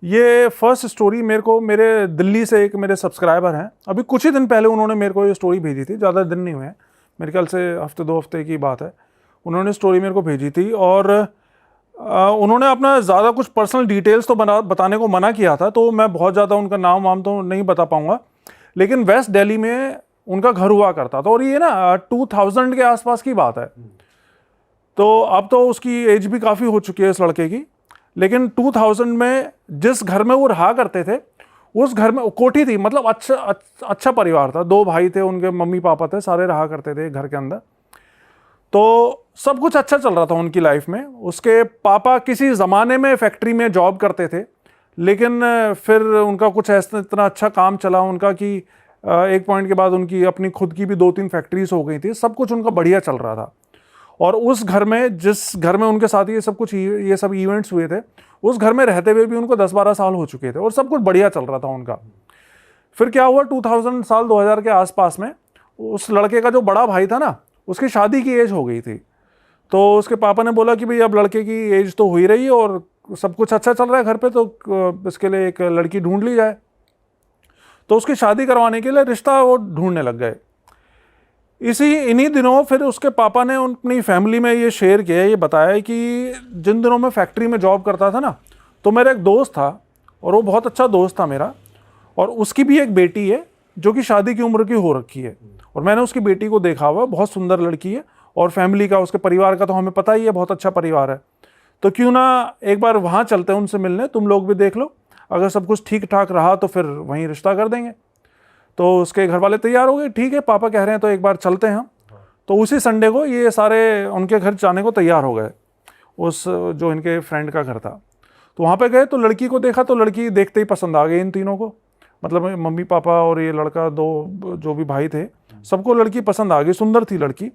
ये first story मेरे दिल्ली से एक मेरे सब्सक्राइबर हैं, अभी कुछ ही दिन पहले उन्होंने मेरे को ये स्टोरी भेजी थी, ज़्यादा दिन नहीं हुए हैं, मेरे ख्याल से हफ्ते 2 हफ्ते की बात है। उन्होंने स्टोरी मेरे को भेजी थी और उन्होंने अपना ज़्यादा कुछ पर्सनल डिटेल्स तो बताने को मना किया था, तो मैं बहुत ज़्यादा उनका नाम वाम तो नहीं बता पाऊँगा, लेकिन वेस्ट दिल्ली में उनका घर हुआ करता था और ये ना 2000 के आसपास की बात है। तो अब तो उसकी एज भी काफ़ी हो चुकी है इस लड़के की, लेकिन 2000 में जिस घर में वो रहा करते थे, उस घर में कोठी थी, मतलब अच्छा परिवार था, 2 भाई थे, उनके मम्मी पापा थे, सारे रहा करते थे घर के अंदर। तो सब कुछ अच्छा चल रहा था उनकी लाइफ में। उसके पापा किसी ज़माने में फैक्ट्री में जॉब करते थे, लेकिन फिर उनका कुछ ऐसा इतना अच्छा काम चला उनका कि एक पॉइंट के बाद उनकी अपनी खुद की भी 2-3 फैक्ट्रीज हो गई थी, सब कुछ उनका बढ़िया चल रहा था। और उस घर में, जिस घर में उनके साथ ये सब इवेंट्स हुए थे, उस घर में रहते हुए भी उनको 10-12 साल हो चुके थे और सब कुछ बढ़िया चल रहा था उनका। फिर क्या हुआ, 2000 के आसपास में उस लड़के का जो बड़ा भाई था ना, उसकी शादी की एज हो गई थी। तो उसके पापा ने बोला कि भाई अब लड़के की एज तो हो ही रही है और सब कुछ अच्छा चल रहा है घर पे, तो इसके लिए एक लड़की ढूंढ ली जाए। तो उसकी शादी करवाने के लिए रिश्ता वो ढूंढने लग गए। इन्हीं दिनों फिर उसके पापा ने अपनी फैमिली में ये शेयर किया, ये बताया कि जिन दिनों मैं फैक्ट्री में जॉब करता था ना, तो मेरा एक दोस्त था और वो बहुत अच्छा दोस्त था मेरा, और उसकी भी एक बेटी है जो कि शादी की उम्र की हो रखी है, और मैंने उसकी बेटी को देखा हुआ, बहुत सुंदर लड़की है, और फैमिली का, उसके परिवार का तो हमें पता ही है, बहुत अच्छा परिवार है। तो क्यों ना एक बार वहाँ चलते हैं उनसे मिलने, तुम लोग भी देख लो, अगर सब कुछ ठीक ठाक रहा तो फिर वहीं रिश्ता कर देंगे। तो उसके घर वाले तैयार हो गए, ठीक है पापा कह रहे हैं तो एक बार चलते हैं हम। तो उसी संडे को ये सारे उनके घर जाने को तैयार हो गए, उस जो इनके फ्रेंड का घर था। तो वहाँ पे गए तो लड़की को देखा, तो लड़की देखते ही पसंद आ गई इन तीनों को, मतलब मम्मी पापा और ये लड़का, 2 जो भी भाई थे, सबको लड़की पसंद आ गई, सुंदर थी लड़की।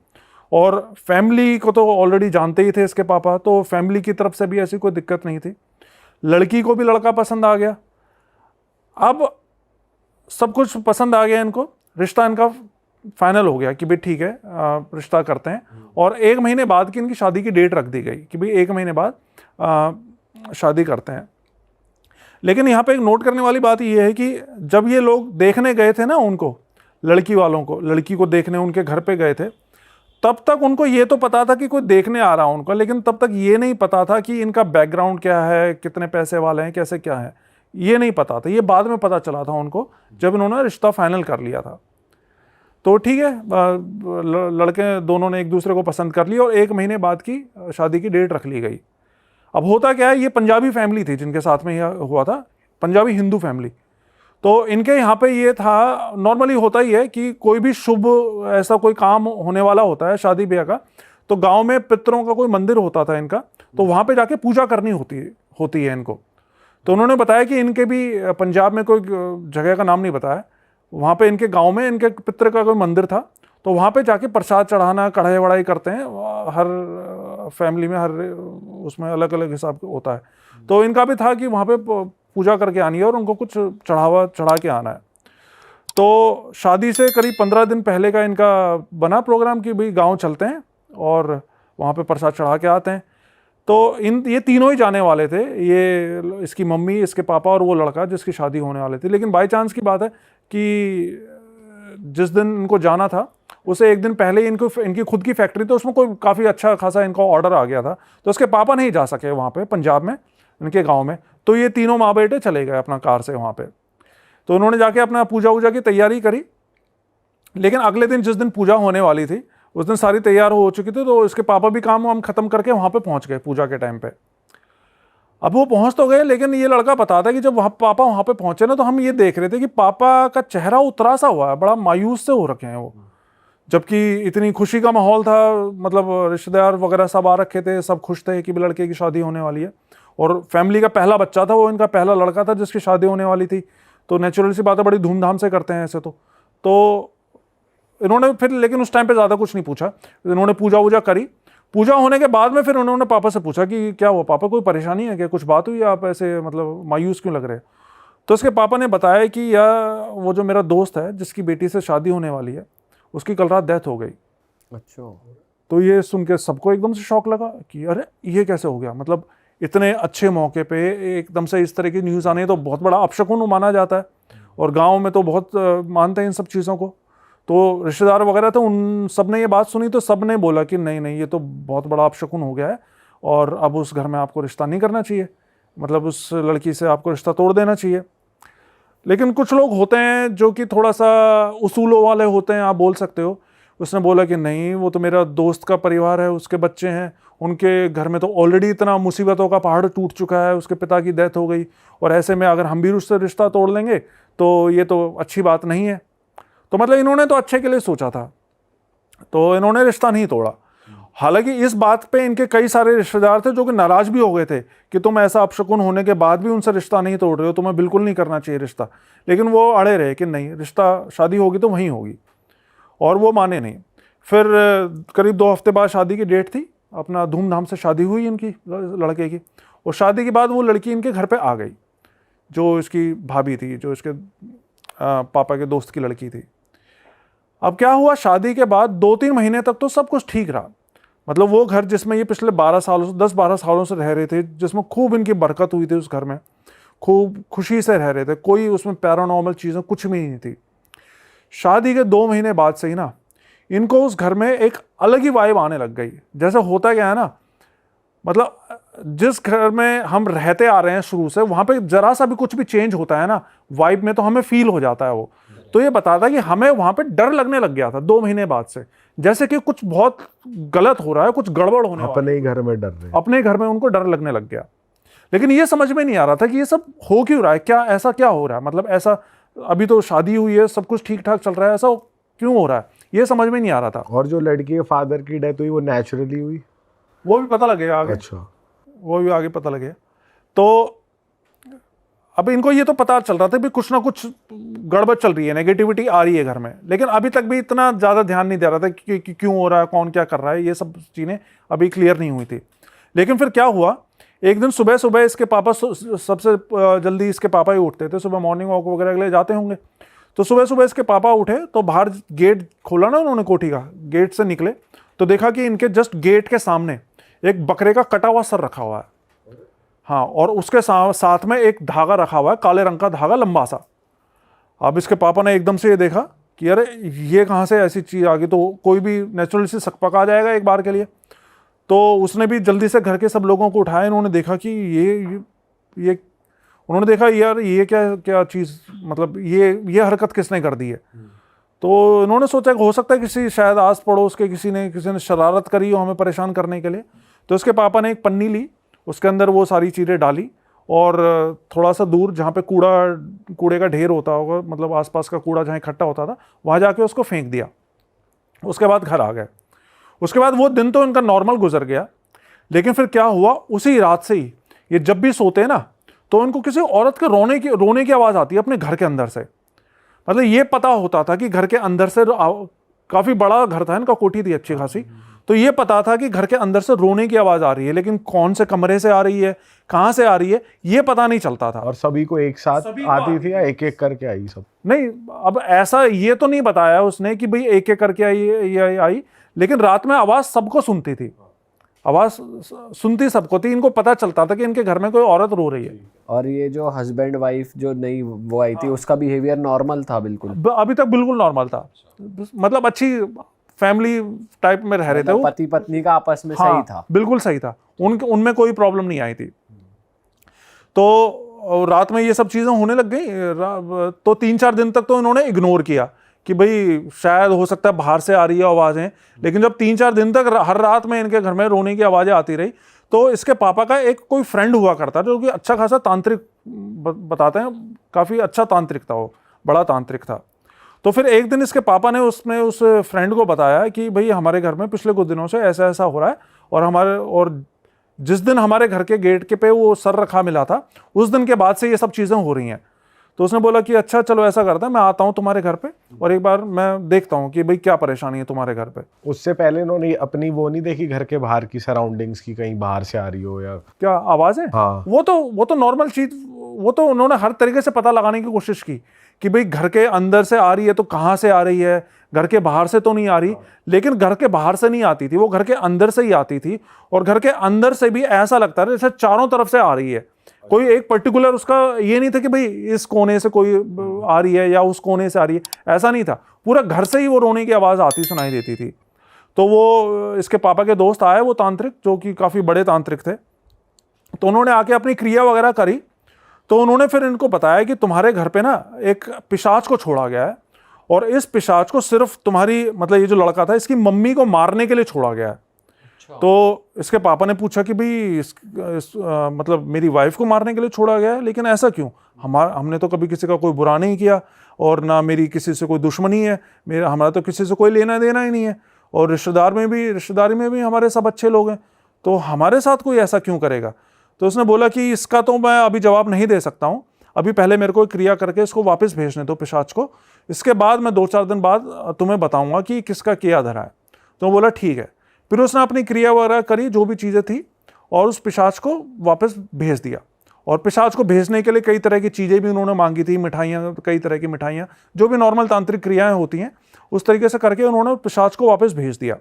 और फैमिली को तो ऑलरेडी जानते ही थे इसके पापा, तो फैमिली की तरफ से भी ऐसी कोई दिक्कत नहीं थी। लड़की को भी लड़का पसंद आ गया। अब सब कुछ पसंद आ गया इनको, रिश्ता इनका फाइनल हो गया कि भाई ठीक है रिश्ता करते हैं। और 1 महीने बाद की इनकी शादी की डेट रख दी गई कि भाई 1 महीने बाद शादी करते हैं। लेकिन यहाँ पे एक नोट करने वाली बात यह है कि जब ये लोग देखने गए थे ना उनको, लड़की वालों को, लड़की को देखने उनके घर पे गए थे, तब तक उनको ये तो पता था कि कोई देखने आ रहा है उनका, लेकिन तब तक ये नहीं पता था कि इनका बैकग्राउंड क्या है, कितने पैसे वाले हैं, कैसे क्या है, ये नहीं पता था। ये बाद में पता चला था उनको जब इन्होंने रिश्ता फाइनल कर लिया था। तो ठीक है, लड़के दोनों ने एक दूसरे को पसंद कर लिया और 1 महीने बाद की शादी की डेट रख ली गई। अब होता क्या है, ये पंजाबी फैमिली थी जिनके साथ में यह हुआ था, पंजाबी हिंदू फैमिली। तो इनके यहाँ पे ये था, नॉर्मली होता ही है कि कोई भी शुभ ऐसा कोई काम होने वाला होता है शादी ब्याह का, तो गांव में पितरों का कोई मंदिर होता था इनका, तो वहाँ पे जाके पूजा करनी होती है इनको। तो उन्होंने बताया कि इनके भी पंजाब में कोई जगह का नाम नहीं बताया, वहाँ पे इनके गांव में इनके पितर का कोई मंदिर था, तो वहाँ पे जाके प्रसाद चढ़ाना, कढ़ाई वढ़ाई करते हैं, हर फैमिली में हर उसमें अलग अलग हिसाब होता है। तो इनका भी था कि वहाँ पे पूजा करके आनी है और उनको कुछ चढ़ा के आना है। तो शादी से करीब 15 दिन पहले का इनका बना प्रोग्राम कि भाई गाँव चलते हैं और वहाँ पे प्रसाद चढ़ा के आते हैं। तो ये तीनों ही जाने वाले थे, ये इसकी मम्मी, इसके पापा और वो लड़का जिसकी शादी होने वाले थे। लेकिन बाई चांस की बात है कि जिस दिन इनको जाना था उसे 1 दिन पहले ही इनकी खुद की फैक्ट्री, तो उसमें कोई काफ़ी अच्छा खासा इनका ऑर्डर आ गया था, तो उसके पापा नहीं जा सके वहाँ पे पंजाब में इनके गाँव में। तो ये तीनों माँ बेटे चले गए अपना कार से वहाँ पे। तो उन्होंने जाके अपना पूजा वूजा की तैयारी करी, लेकिन अगले दिन जिस दिन पूजा होने वाली थी उस दिन सारी तैयार हो चुकी थी, तो इसके पापा भी काम वाम खत्म करके वहाँ पे पहुँच गए पूजा के टाइम पे। अब वो पहुँच तो गए, लेकिन ये लड़का बताता है कि जब पापा वहाँ पे पहुँचे ना, तो हम ये देख रहे थे कि पापा का चेहरा उतरा सा हुआ है, बड़ा मायूस से हो रखे हैं वो, जबकि इतनी खुशी का माहौल था, मतलब रिश्तेदार वगैरह सब आ रखे थे, सब खुश थे कि लड़के की शादी होने वाली है, और फैमिली का पहला बच्चा था वो, इनका पहला लड़का था जिसकी शादी होने वाली थी। तो नेचुरल सी बात है, बड़ी धूमधाम से करते हैं ऐसे। तो इन्होंने फिर, लेकिन उस टाइम पे ज़्यादा कुछ नहीं पूछा, इन्होंने पूजा वूजा करी। पूजा होने के बाद में फिर उन्होंने पापा से पूछा कि क्या हुआ पापा, कोई परेशानी है क्या, कुछ बात हुई, आप ऐसे मतलब मायूस क्यों लग रहे हैं। तो उसके पापा ने बताया कि यार वो जो मेरा दोस्त है जिसकी बेटी से शादी होने वाली है, उसकी कल रात डेथ हो गई। अच्छा। तो ये सुन के सबको एकदम से शौक लगा कि अरे ये कैसे हो गया, मतलब इतने अच्छे मौके पे एकदम से इस तरह की न्यूज़ आनी तो बहुत बड़ा अपशकुन माना जाता है, और गांव में तो बहुत मानते हैं इन सब चीज़ों को। तो रिश्तेदार वगैरह थे, उन सब ने ये बात सुनी तो सब ने बोला कि नहीं नहीं, ये तो बहुत बड़ा अपशकुन हो गया है और अब उस घर में आपको रिश्ता नहीं करना चाहिए, मतलब उस लड़की से आपको रिश्ता तोड़ देना चाहिए। लेकिन कुछ लोग होते हैं जो कि थोड़ा सा उसूलों वाले होते हैं, आप बोल सकते हो। उसने बोला कि नहीं, वो तो मेरा दोस्त का परिवार है, उसके बच्चे हैं, उनके घर में तो ऑलरेडी इतना मुसीबतों का पहाड़ टूट चुका है, उसके पिता की डेथ हो गई, और ऐसे में अगर हम भी उससे रिश्ता तोड़ लेंगे तो ये तो अच्छी बात नहीं है। तो मतलब इन्होंने तो अच्छे के लिए सोचा था, तो इन्होंने रिश्ता नहीं तोड़ा। हालांकि इस बात पे इनके कई सारे रिश्तेदार थे जो कि नाराज भी हो गए थे कि तुम ऐसा अपशकुन होने के बाद भी उनसे रिश्ता नहीं तोड़ रहे हो, तुम्हें बिल्कुल नहीं करना चाहिए रिश्ता। लेकिन वो अड़े रहे कि नहीं, रिश्ता शादी होगी तो वहीं होगी, और वो माने नहीं। फिर करीब 2 हफ्ते बाद शादी की डेट थी, अपना धूमधाम से शादी हुई इनकी लड़के की, और शादी के बाद वो लड़की इनके घर पे आ गई, जो इसकी भाभी थी, जो इसके पापा के दोस्त की लड़की थी। अब क्या हुआ, शादी के बाद 2-3 महीने तक तो सब कुछ ठीक रहा। मतलब वो घर जिसमें ये पिछले 12 सालों से 10-12 सालों से रह रहे थे, जिसमें खूब इनकी बरकत हुई थी, उस घर में खूब खुशी से रह रहे थे, कोई उसमें पैरानॉर्मल चीज़ें कुछ भी नहीं थी। शादी के 2 महीने बाद से ही ना इनको उस घर में एक अलग ही वाइब आने लग गई। जैसे होता क्या है ना, मतलब जिस घर में हम रहते आ रहे हैं शुरू से, वहां पे जरा सा भी कुछ भी चेंज होता है ना वाइब में, तो हमें फील हो जाता है वो। तो ये बताता है कि हमें वहां पे डर लगने लग गया था 2 महीने बाद से, जैसे कि कुछ बहुत गलत हो रहा है, कुछ गड़बड़ होने वाला है। अपने ही घर में डर रहे, अपने घर में उनको डर लगने लग गया। लेकिन ये समझ में नहीं आ रहा था कि ये सब हो क्यों रहा है, क्या ऐसा क्या हो रहा है, मतलब ऐसा अभी तो शादी हुई है, सब कुछ ठीक ठाक चल रहा है, ऐसा क्यों हो रहा है, ये समझ में नहीं आ रहा था। और जो लड़की के फादर की डेथ हुई वो नेचुरली हुई, वो भी पता लगेगा आगे। अच्छा, वो भी आगे पता लगे। तो अब इनको ये तो पता चल रहा था भी कुछ ना कुछ गड़बड़ चल रही है, नेगेटिविटी आ रही है घर में, लेकिन अभी तक भी इतना ज़्यादा ध्यान नहीं दे रहा था कि क्यों हो रहा है, कौन क्या कर रहा है, ये सब चीज़ें अभी क्लियर नहीं हुई थी। लेकिन फिर क्या हुआ, एक दिन सुबह सुबह इसके पापा, सबसे जल्दी इसके पापा ही उठते थे, सुबह मॉर्निंग वॉक वगैरह के लिए जाते होंगे। तो सुबह सुबह इसके पापा उठे तो बाहर गेट खोला ना उन्होंने कोठी का, गेट से निकले तो देखा कि इनके जस्ट गेट के सामने एक बकरे का कटा हुआ सर रखा हुआ है। हाँ, और उसके साथ में एक धागा रखा हुआ है, काले रंग का धागा लंबा सा। अब इसके पापा ने एकदम से ये देखा कि अरे ये कहाँ से ऐसी चीज़ आ गई, तो कोई भी नेचुरल से सकपका आ जाएगा एक बार के लिए। तो उसने भी जल्दी से घर के सब लोगों को उठाया, इन्होंने देखा कि ये उन्होंने देखा यार ये क्या क्या चीज़, मतलब ये हरकत किसने कर दी है। तो इन्होंने सोचा कि हो सकता है किसी शायद आस पड़ोस के किसी ने शरारत करी हो हमें परेशान करने के लिए। तो इसके पापा ने एक पन्नी ली, उसके अंदर वो सारी चीज़ें डाली, और थोड़ा सा दूर जहाँ पे कूड़े का ढेर होता होगा, मतलब आसपास का कूड़ा जहाँ इकट्ठा होता था, वहाँ जाके उसको फेंक दिया। उसके बाद घर आ गए। उसके बाद वो दिन तो इनका नॉर्मल गुजर गया। लेकिन फिर क्या हुआ, उसी रात से ही ये जब भी सोते हैं ना तो इनको किसी औरत के रोने की आवाज़ आती है अपने घर के अंदर से। मतलब ये पता होता था कि घर के अंदर से, काफ़ी बड़ा घर था इनका, कोठी थी अच्छी खासी, तो ये पता था कि घर के अंदर से रोने की आवाज़ आ रही है, लेकिन कौन से कमरे से आ रही है, कहाँ से आ रही है, ये पता नहीं चलता था। और सभी को एक साथ आती थी या एक एक करके आई सब? नहीं, अब ऐसा ये तो नहीं बताया उसने कि भाई एक एक करके आई, लेकिन रात में आवाज़ सबको सुनती थी, आवाज़ सुनती सबको थी। इनको पता चलता था कि इनके घर में कोई औरत रो रही है। और ये जो हस्बैंड वाइफ जो नई वो आई थी, उसका बिहेवियर नॉर्मल था बिल्कुल? अभी तक बिल्कुल नॉर्मल था, मतलब अच्छी फैमिली टाइप में रह रहे थे वो, पति पत्नी का आपस में हाँ, सही था, बिल्कुल सही था, उनमें कोई प्रॉब्लम नहीं आई थी। तो रात में ये सब चीज़ें होने लग गई। तो 3-4 दिन तक तो इन्होंने इग्नोर किया कि भाई शायद हो सकता है बाहर से आ रही है आवाज़ें। लेकिन जब 3-4 दिन तक हर रात में इनके घर में रोने की आवाज़ें आती रही, तो इसके पापा का एक कोई फ्रेंड हुआ करता जो कि अच्छा खासा तांत्रिक, बताते हैं काफ़ी अच्छा तांत्रिक था, वो बड़ा तांत्रिक था। तो फिर एक दिन इसके पापा ने उस फ्रेंड को बताया कि भाई हमारे घर में पिछले कुछ दिनों से ऐसा ऐसा हो रहा है, और जिस दिन हमारे घर के गेट के पे वो सर रखा मिला था, उस दिन के बाद से ये सब चीज़ें हो रही हैं। तो उसने बोला कि अच्छा चलो ऐसा करता है, मैं आता हूँ तुम्हारे घर पे और एक बार मैं देखता हूँ कि भाई क्या परेशानी है तुम्हारे घर पे। उससे पहले इन्होंने अपनी वो नहीं देखी घर के बाहर की सराउंडिंग्स की, कहीं बाहर से आ रही हो या क्या आवाज़ है? हाँ। वो तो नॉर्मल चीज, वो तो उन्होंने हर तरीके से पता लगाने की कोशिश की कि भाई घर के अंदर से आ रही है तो कहाँ से आ रही है, घर के बाहर से तो नहीं आ रही। लेकिन घर के बाहर से नहीं आती थी, वो घर के अंदर से ही आती थी। और घर के अंदर से भी ऐसा लगता था जैसे चारों तरफ से आ रही है, कोई एक पर्टिकुलर उसका ये नहीं था कि भाई इस कोने से कोई आ रही है या उस कोने से आ रही है, ऐसा नहीं था। पूरा घर से ही वो रोने की आवाज़ आती सुनाई देती थी। तो वो इसके पापा के दोस्त आए, वो तांत्रिक, जो कि काफ़ी बड़े तांत्रिक थे। तो उन्होंने आके अपनी क्रिया वगैरह करी। तो उन्होंने फिर इनको बताया कि तुम्हारे घर पे ना एक पिशाच को छोड़ा गया है और इस पिशाच को सिर्फ तुम्हारी, मतलब ये जो लड़का था, इसकी मम्मी को मारने के लिए छोड़ा गया है। तो इसके पापा ने पूछा कि भाई मतलब मेरी वाइफ को मारने के लिए छोड़ा गया है, लेकिन ऐसा क्यों? हमने तो कभी किसी का कोई बुरा नहीं किया और ना मेरी किसी से कोई दुश्मनी है, हमारा तो किसी से कोई लेना देना ही नहीं है, और रिश्तेदारी में भी हमारे सब अच्छे लोग हैं, तो हमारे साथ कोई ऐसा क्यों करेगा? तो उसने बोला कि इसका तो मैं अभी जवाब नहीं दे सकता हूँ, अभी पहले मेरे को क्रिया करके इसको वापस भेजने दो पिशाच को, इसके बाद मैं 2-4 दिन बाद तुम्हें बताऊंगा कि किसका क्या धरा है। तो बोला ठीक है। फिर उसने अपनी क्रिया वगैरह करी, जो भी चीज़ें थी, और उस पिशाच को वापस भेज दिया। और पिशाच को भेजने के लिए कई तरह की चीज़ें भी उन्होंने मांगी थी, मिठाइयाँ, कई तरह की मिठाइयाँ, जो भी नॉर्मल तांत्रिक क्रियाएं होती हैं, उस तरीके से करके उन्होंने पिशाच को वापस भेज दिया।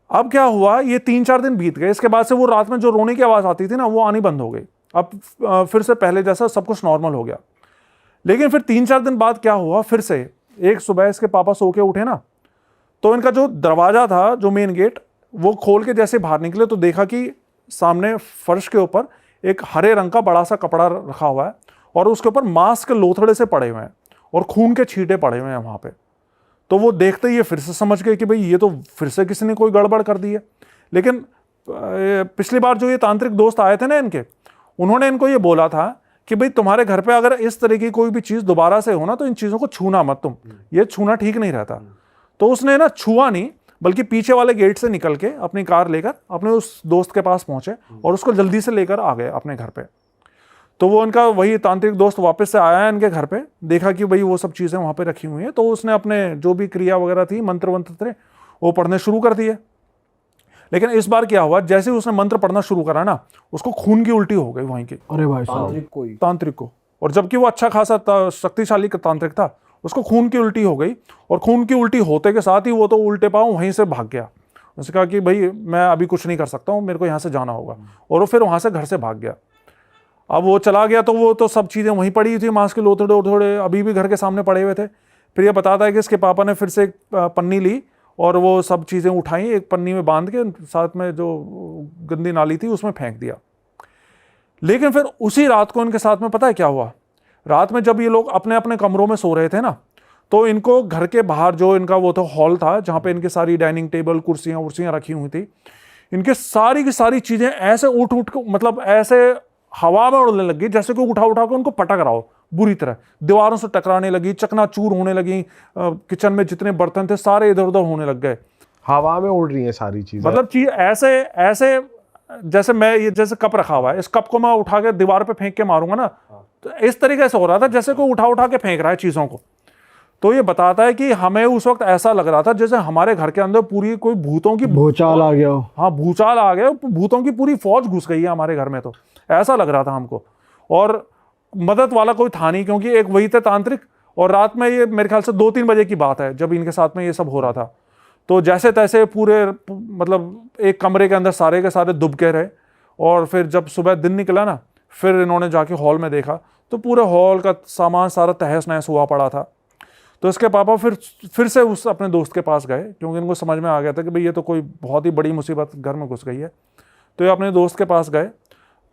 अब क्या हुआ, ये 3-4 दिन बीत गए। इसके बाद से वो रात में जो रोने की आवाज़ आती थी ना, वो आनी बंद हो गई। अब फिर से पहले जैसा सब कुछ नॉर्मल हो गया। लेकिन फिर 3-4 दिन बाद क्या हुआ, फिर से एक सुबह इसके पापा सो के उठे ना, तो इनका जो दरवाज़ा था, जो मेन गेट, वो खोल के जैसे बाहर निकले तो देखा कि सामने फर्श के ऊपर एक हरे रंग का बड़ा सा कपड़ा रखा हुआ है और उसके ऊपर मांस के लोथड़े से पड़े हुए हैं और खून के छींटे पड़े हुए हैं वहाँ पे। तो वो देखते ही ये फिर से समझ गए कि भाई ये तो फिर से किसी ने कोई गड़बड़ कर दी है। लेकिन पिछली बार जो ये तांत्रिक दोस्त आए थे ना इनके, उन्होंने इनको ये बोला था कि भाई तुम्हारे घर पे अगर इस तरह की कोई भी चीज़ दोबारा से हो ना, तो इन चीज़ों को छूना मत तुम, ये छूना ठीक नहीं रहता। तो उसने ना छुआ नहीं, बल्कि पीछे वाले गेट से निकल के अपनी कार लेकर अपने उस दोस्त के पास पहुंचे और उसको जल्दी से लेकर आ गए अपने घर पे। तो वो इनका वही तांत्रिक दोस्त वापस से आया इनके घर पे, देखा कि भाई वो सब चीज़ें वहाँ पे रखी हुई हैं, तो उसने अपने जो भी क्रिया वगैरह थी, मंत्र वंत्र थे, वो पढ़ने शुरू कर दिए। लेकिन इस बार क्या हुआ, जैसे ही उसने मंत्र पढ़ना शुरू करा ना, उसको खून की उल्टी हो गई वहीं की, अरे भाई साहब, तांत्रिक को। और जबकि वो अच्छा खासा शक्तिशाली तांत्रिक था, उसको खून की उल्टी हो गई। और खून की उल्टी होते के साथ ही वो तो उल्टे पांव वहीं से भाग गया। उसने कहा कि भाई मैं अभी कुछ नहीं कर सकता हूँ, मेरे को यहाँ से जाना होगा, और वो फिर वहाँ से घर से भाग गया। अब वो चला गया तो वो तो सब चीज़ें वहीं पड़ी थी, मांस के लोथड़े उथड़े अभी भी घर के सामने पड़े हुए थे। फिर ये बताता है कि इसके पापा ने फिर से एक पन्नी ली और वो सब चीज़ें उठाई, एक पन्नी में बांध के साथ में जो गंदी नाली थी उसमें फेंक दिया। लेकिन फिर उसी रात को इनके साथ में पता है क्या हुआ, रात में जब ये लोग अपने अपने कमरों में सो रहे थे ना, तो इनको घर के बाहर जो इनका वो तो हॉल था, जहाँ पे इनकी सारी डाइनिंग टेबल, कुर्सियाँ उर्सियाँ रखी हुई थी, इनके सारी की सारी चीज़ें ऐसे उठ के, मतलब ऐसे हवा में उड़ने लगी जैसे कोई उठा उठा के उनको पटक रहा हो बुरी तरह। दीवारों से टकराने लगी, चकनाचूर होने लगी, किचन में जितने बर्तन थे सारे इधर उधर होने लग गए। हवा में उड़ रही है सारी चीजें, मतलब चीज ऐसे ऐसे जैसे मैं ये जैसे कप रखा हुआ है, इस कप को मैं उठा के दीवार पे फेंक के मारूंगा ना, तो इस तरीके से हो रहा था जैसे कोई उठा के फेंक रहा है चीज़ों को। तो ये बताता है कि हमें उस वक्त ऐसा लग रहा था जैसे हमारे घर के अंदर पूरी कोई भूतों की भूचाल आ गया हो। हाँ, भूचाल आ गया, भूतों की पूरी फौज घुस गई है हमारे घर में, तो ऐसा लग रहा था हमको। और मदद वाला कोई था नहीं, क्योंकि एक वही थे तांत्रिक, और रात में ये मेरे ख्याल से 2-3 बजे की बात है जब इनके साथ में ये सब हो रहा था। तो जैसे तैसे पूरे, मतलब एक कमरे के अंदर सारे के सारे दुब के रहे। और फिर जब सुबह दिन निकला ना, फिर इन्होंने जाके हॉल में देखा तो पूरे हॉल का सामान सारा तहस नहस हुआ पड़ा था। तो इसके पापा फिर से उस अपने दोस्त के पास गए, क्योंकि इनको समझ में आ गया था कि भाई ये तो कोई बहुत ही बड़ी मुसीबत घर में घुस गई है। तो ये अपने दोस्त के पास गए।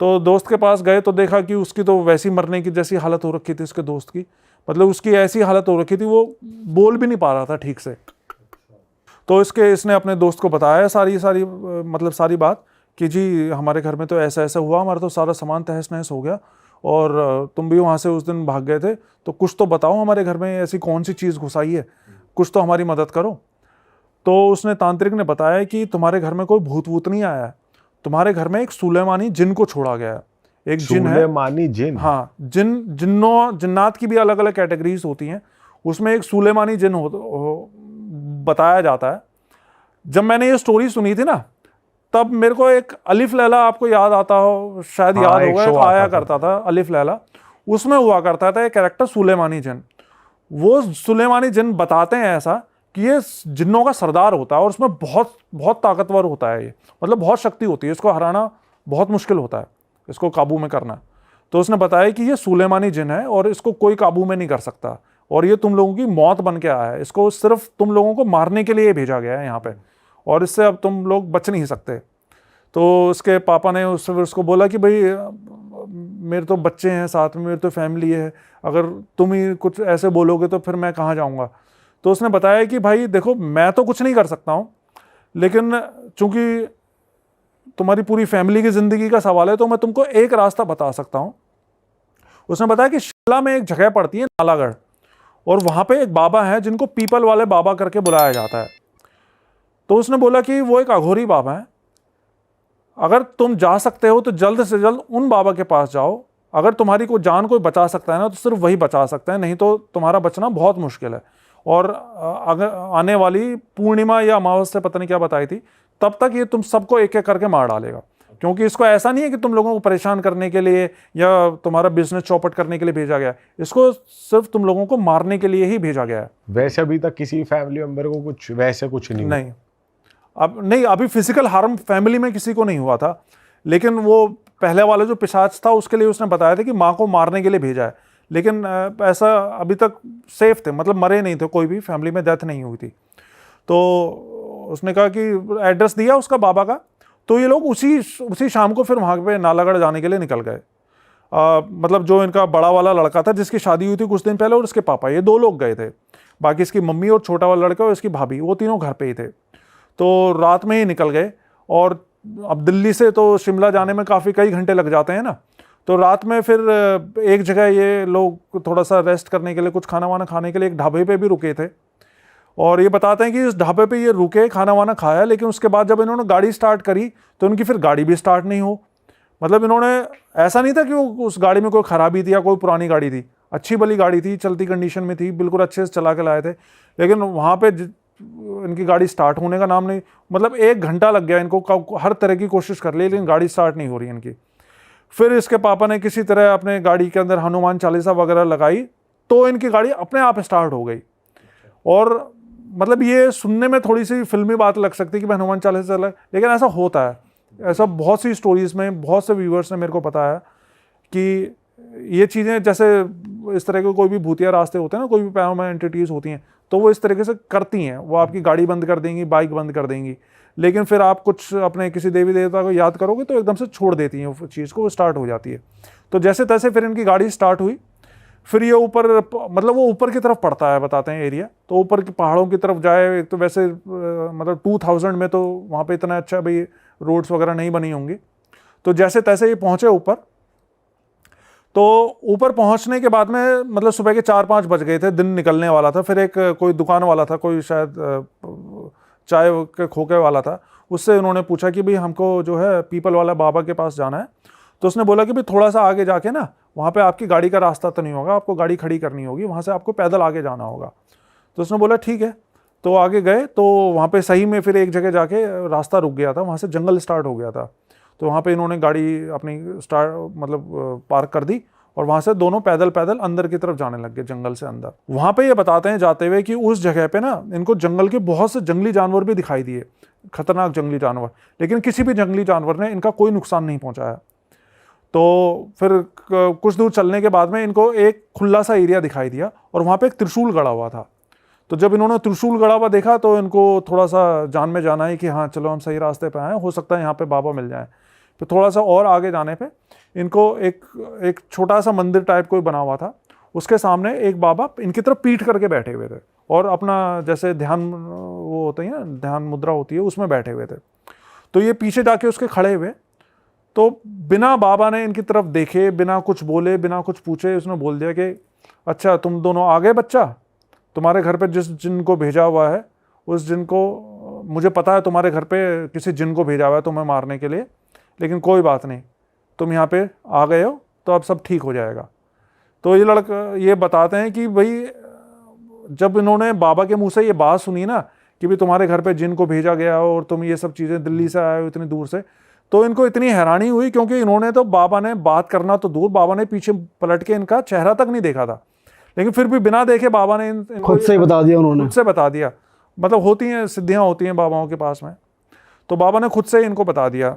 तो दोस्त के पास गए तो देखा कि उसकी तो वैसी मरने की जैसी हालत हो रखी थी उसके दोस्त की, मतलब उसकी ऐसी हालत हो रखी थी वो बोल भी नहीं पा रहा था ठीक से। तो इसने अपने दोस्त को बताया सारी बात कि जी हमारे घर में तो ऐसा ऐसा हुआ, हमारा तो सारा सामान तहस नहस हो गया और तुम भी वहाँ से उस दिन भाग गए थे, तो कुछ तो बताओ हमारे घर में ऐसी कौन सी चीज़ घुसाई है, कुछ तो हमारी मदद करो। तो उसने तांत्रिक ने बताया कि तुम्हारे घर में कोई भूत वूत नहीं आया है, तुम्हारे घर में एक सुलेमानी जिन को छोड़ा गया है। एक जिन है, सुलेमानी जिन। हाँ, जिन्नात की भी अलग अलग कैटेगरीज होती हैं, उसमें एक सुलेमानी जिन बताया जाता है। जब मैंने ये स्टोरी सुनी थी ना, तब मेरे को एक अलिफ लैला, आपको याद आता हो शायद, हाँ, याद एक होगा, शो एक आता आया था। करता था अलिफ लैला, उसमें हुआ करता था एक कैरेक्टर सुलेमानी जिन। वो सुलेमानी जिन बताते हैं ऐसा कि ये जिन्नों का सरदार होता है और उसमें बहुत बहुत ताकतवर होता है, ये मतलब बहुत शक्ति होती है, इसको हराना बहुत मुश्किल होता है, इसको काबू में करना। तो उसने बताया कि ये सुलेमानी जिन है और इसको कोई काबू में नहीं कर सकता, और ये तुम लोगों की मौत बन के आया है, इसको सिर्फ तुम लोगों को मारने के लिए भेजा गया है यहाँ पे, और इससे अब तुम लोग बच नहीं सकते। तो उसके पापा ने उसको बोला कि भाई मेरे तो बच्चे हैं साथ में, मेरी तो फैमिली है, अगर तुम ही कुछ ऐसे बोलोगे तो फिर मैं कहाँ जाऊँगा। तो उसने बताया कि भाई देखो, मैं तो कुछ नहीं कर सकता हूँ, लेकिन चूंकि तुम्हारी पूरी फैमिली की ज़िंदगी का सवाल है तो मैं तुमको एक रास्ता बता सकता हूँ। उसने बताया कि शिमला में एक जगह पड़ती है नालागढ़, और वहाँ पे एक बाबा है जिनको पीपल वाले बाबा करके बुलाया जाता है। तो उसने बोला कि वो एक अघोरी बाबा है, अगर तुम जा सकते हो तो जल्द से जल्द उन बाबा के पास जाओ, अगर तुम्हारी कोई जान कोई बचा सकता है ना तो सिर्फ वही बचा सकता है, नहीं तो तुम्हारा बचना बहुत मुश्किल है। और अगर आने वाली पूर्णिमा या अमावस्या पता नहीं क्या बताई थी, तब तक ये तुम सबको एक एक करके मार डालेगा, क्योंकि इसको ऐसा नहीं है कि तुम लोगों को परेशान करने के लिए या तुम्हारा बिजनेस चौपट करने के लिए भेजा गया है, इसको सिर्फ तुम लोगों को मारने के लिए ही भेजा गया है। वैसे अभी तक किसी फैमिली मेंबर को कुछ वैसे कुछ नहीं हुआ? नहीं, अब नहीं, अभी फिजिकल हार्म फैमिली में किसी को नहीं हुआ था, लेकिन वो पहले वाला जो पिशाच था उसके लिए उसने बताया था कि माँ को मारने के लिए भेजा है, लेकिन ऐसा अभी तक सेफ थे, मतलब मरे नहीं थे, कोई भी फैमिली में डेथ नहीं हुई थी। तो उसने कहा कि एड्रेस दिया उसका बाबा का, तो ये लोग उसी शाम को फिर वहाँ पे नालागढ़ जाने के लिए निकल गए। मतलब जो इनका बड़ा वाला लड़का था जिसकी शादी हुई थी कुछ दिन पहले, और उसके पापा, ये 2 लोग गए थे, बाकी इसकी मम्मी और छोटा वाला लड़का और इसकी भाभी, वो तीनों घर पे ही थे। तो रात में ही निकल गए, और अब दिल्ली से तो शिमला जाने में काफ़ी कई घंटे लग जाते हैं ना, तो रात में फिर एक जगह ये लोग थोड़ा सा रेस्ट करने के लिए, कुछ खाना वाना खाने के लिए एक ढाबे पे भी रुके थे। और ये बताते हैं कि इस ढाबे पे ये रुके, खाना वाना खाया, लेकिन उसके बाद जब इन्होंने गाड़ी स्टार्ट करी तो उनकी फिर गाड़ी भी स्टार्ट नहीं हो। मतलब इन्होंने, ऐसा नहीं था कि वो उस गाड़ी में कोई खराबी थी या कोई पुरानी गाड़ी थी, अच्छी भली गाड़ी थी, चलती कंडीशन में थी, बिल्कुल अच्छे से चला के लाए थे, लेकिन वहाँ पे इनकी गाड़ी स्टार्ट होने का नाम नहीं, मतलब 1 घंटा लग गया इनको, हर तरह की कोशिश कर ली, लेकिन गाड़ी स्टार्ट नहीं हो रही इनकी। फिर इसके पापा ने किसी तरह अपने गाड़ी के अंदर हनुमान चालीसा वगैरह लगाई, तो इनकी गाड़ी अपने आप स्टार्ट हो गई। और मतलब ये सुनने में थोड़ी सी फिल्मी बात लग सकती है कि हनुमान चालीसा चला, लेकिन ऐसा होता है, ऐसा बहुत सी स्टोरीज में बहुत से व्यूअर्स ने मेरे को बताया कि ये चीज़ें, जैसे इस तरह के कोई भी भूतिया रास्ते होते हैं ना, कोई भी पैरानॉर्मल एंटिटीज होती हैं, तो वो इस तरीके से करती हैं, वो आपकी गाड़ी बंद कर देंगी, बाइक बंद कर देंगी, लेकिन फिर आप कुछ अपने किसी देवी देवता को याद करोगे तो एकदम से छोड़ देती हैं वो चीज़ को, वो स्टार्ट हो जाती है। तो जैसे तैसे फिर इनकी गाड़ी स्टार्ट हुई, फिर ये ऊपर, मतलब वो ऊपर की तरफ पड़ता है बताते हैं एरिया, तो ऊपर की पहाड़ों की तरफ जाए, एक तो वैसे मतलब 2000 में तो वहाँ पे इतना अच्छा भाई रोड्स वगैरह नहीं बनी होंगी। तो जैसे तैसे ये पहुँचे ऊपर, तो ऊपर पहुंचने के बाद में मतलब सुबह के 4-5 बज गए थे, दिन निकलने वाला था। फिर एक कोई दुकान वाला था, कोई शायद चाय के खोखे वाला था, उससे उन्होंने पूछा कि भाई हमको जो है पीपल वाला बाबा के पास जाना है। तो उसने बोला कि भाई थोड़ा सा आगे जाके ना, वहाँ पे आपकी गाड़ी का रास्ता तो नहीं होगा, आपको गाड़ी खड़ी करनी होगी, वहाँ से आपको पैदल आगे जाना होगा। तो उसने बोला ठीक है। तो आगे गए तो वहाँ पे सही में फिर एक जगह जाके रास्ता रुक गया था, वहाँ से जंगल स्टार्ट हो गया था। तो वहाँ पे इन्होंने गाड़ी अपनी मतलब पार्क कर दी, और वहाँ से दोनों पैदल पैदल अंदर की तरफ जाने लग गए, जंगल से अंदर। वहाँ पे ये बताते हैं जाते हुए कि उस जगह पे ना इनको जंगल के बहुत से जंगली जानवर भी दिखाई दिए, खतरनाक जंगली जानवर, लेकिन किसी भी जंगली जानवर ने इनका कोई नुकसान नहीं पहुँचाया। तो फिर कुछ दूर चलने के बाद में इनको एक खुला सा एरिया दिखाई दिया, और वहाँ पे एक त्रिशूल गड़ा हुआ था। तो जब इन्होंने त्रिशूल गड़ा हुआ देखा तो इनको थोड़ा सा जान में जाना है कि हाँ चलो हम सही रास्ते पे आए, हो सकता है यहाँ पे बाबा मिल जाए। तो थोड़ा सा और आगे जाने पे इनको एक छोटा सा मंदिर टाइप कोई बना हुआ था, उसके सामने एक बाबा इनकी तरफ पीठ करके बैठे हुए थे, और अपना जैसे ध्यान वो होता है ना, ध्यान मुद्रा होती है, उसमें बैठे हुए थे। तो ये पीछे जाके उसके खड़े हुए, तो बिना बाबा ने इनकी तरफ देखे, बिना कुछ बोले, बिना कुछ पूछे, उसने बोल दिया कि अच्छा तुम दोनों आ गए बच्चा, तुम्हारे घर पे जिस जिन को भेजा हुआ है, उस जिन को मुझे पता है, तुम्हारे घर पे किसी जिन को भेजा हुआ है तुम्हें मारने के लिए, लेकिन कोई बात नहीं, तुम यहाँ पे आ गए हो तो अब सब ठीक हो जाएगा। तो ये लड़का ये बताते हैं कि भाई जब इन्होंने बाबा के मुंह से ये बात सुनी ना कि भाई तुम्हारे घर पे जिन को भेजा गया और तुम ये सब चीज़ें दिल्ली से आए हो इतनी दूर से, तो इनको इतनी हैरानी हुई, क्योंकि इन्होंने तो बाबा ने बात करना तो दूर, बाबा ने पीछे पलट के इनका चेहरा तक नहीं देखा था, लेकिन फिर भी बिना देखे बाबा ने इनको खुद से ही बता दिया उन्होंने। खुद से बता दिया। मतलब होती हैं सिद्धियाँ होती हैं बाबाओं के पास में, तो बाबा ने खुद से ही इनको बता दिया।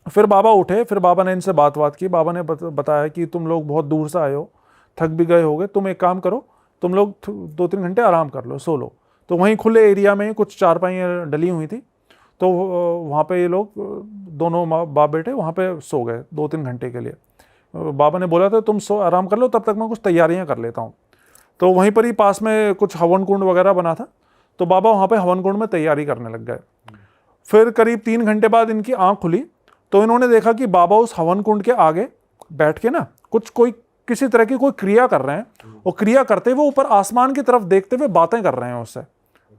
फिर बाबा उठे, फिर बाबा ने इनसे बात की। बाबा ने बताया कि तुम लोग बहुत दूर से आए हो, थक भी गए होगे, तुम एक काम करो, तुम लोग 2-3 घंटे आराम कर लो, सो लो। तो वहीं खुले एरिया में कुछ चारपाइयाँ डली हुई थी, तो वहाँ पे ये लोग दोनों बाप बेटे वहाँ पे सो गए 2-3 घंटे के लिए। बाबा ने बोला था तुम सो आराम कर लो, तब तक मैं कुछ तैयारियाँ कर लेता हूँ। तो वहीं पर ही पास में कुछ हवन कुंड वगैरह बना था, तो बाबा वहाँ पे हवन कुंड में तैयारी करने लग गए। फिर करीब 3 घंटे बाद इनकी आँख खुली, तो इन्होंने देखा कि बाबा उस हवन कुंड के आगे बैठ के ना कोई किसी तरह की कोई क्रिया कर रहे हैं, और क्रिया करते हुए ऊपर आसमान की तरफ देखते हुए बातें कर रहे हैं उससे।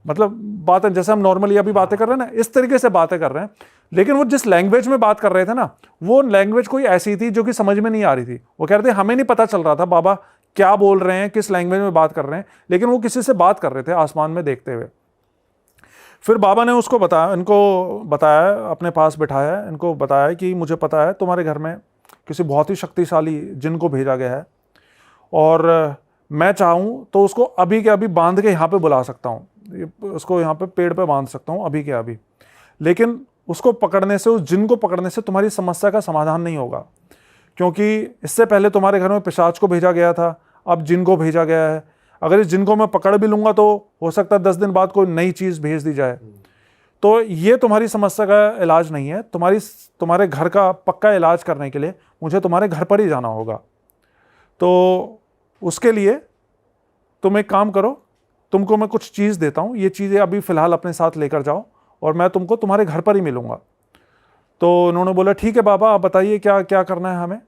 मतलब बातें जैसे हम नॉर्मली अभी बातें कर रहे हैं ना, इस तरीके से बातें कर रहे हैं। लेकिन वो जिस लैंग्वेज में बात कर रहे थे ना, वो लैंग्वेज कोई ऐसी थी जो कि समझ में नहीं आ रही थी। वो कह रहे थे हमें नहीं पता चल रहा था बाबा क्या बोल रहे हैं, किस लैंग्वेज में बात कर रहे हैं, लेकिन वो किसी से बात कर रहे थे आसमान में देखते हुए। फिर बाबा ने उसको बताया, इनको बताया, अपने पास बिठाया, इनको बताया कि मुझे पता है तुम्हारे घर में किसी बहुत ही शक्तिशाली जिन को भेजा गया है, और मैं चाहूँ तो उसको अभी के अभी बांध के यहाँ पे बुला सकता हूँ, उसको यहाँ पे पेड़ पे बांध सकता हूँ अभी के अभी। लेकिन उसको पकड़ने से, उस जिन को पकड़ने से तुम्हारी समस्या का समाधान नहीं होगा, क्योंकि इससे पहले तुम्हारे घर में पिशाच को भेजा गया था, अब जिन को भेजा गया है। अगर इस जिन को मैं पकड़ भी लूँगा तो हो सकता है 10 दिन बाद कोई नई चीज़ भेज दी जाए। तो ये तुम्हारी समस्या का इलाज नहीं है, तुम्हारे घर का पक्का इलाज करने के लिए मुझे तुम्हारे घर पर ही जाना होगा। तो उसके लिए तुम एक काम करो, तुमको मैं कुछ चीज़ देता हूँ, ये चीज़ें अभी फ़िलहाल अपने साथ लेकर जाओ और मैं तुमको तुम्हारे घर पर ही मिलूँगा। तो उन्होंने बोला ठीक है बाबा, आप बताइए क्या क्या करना है हमें।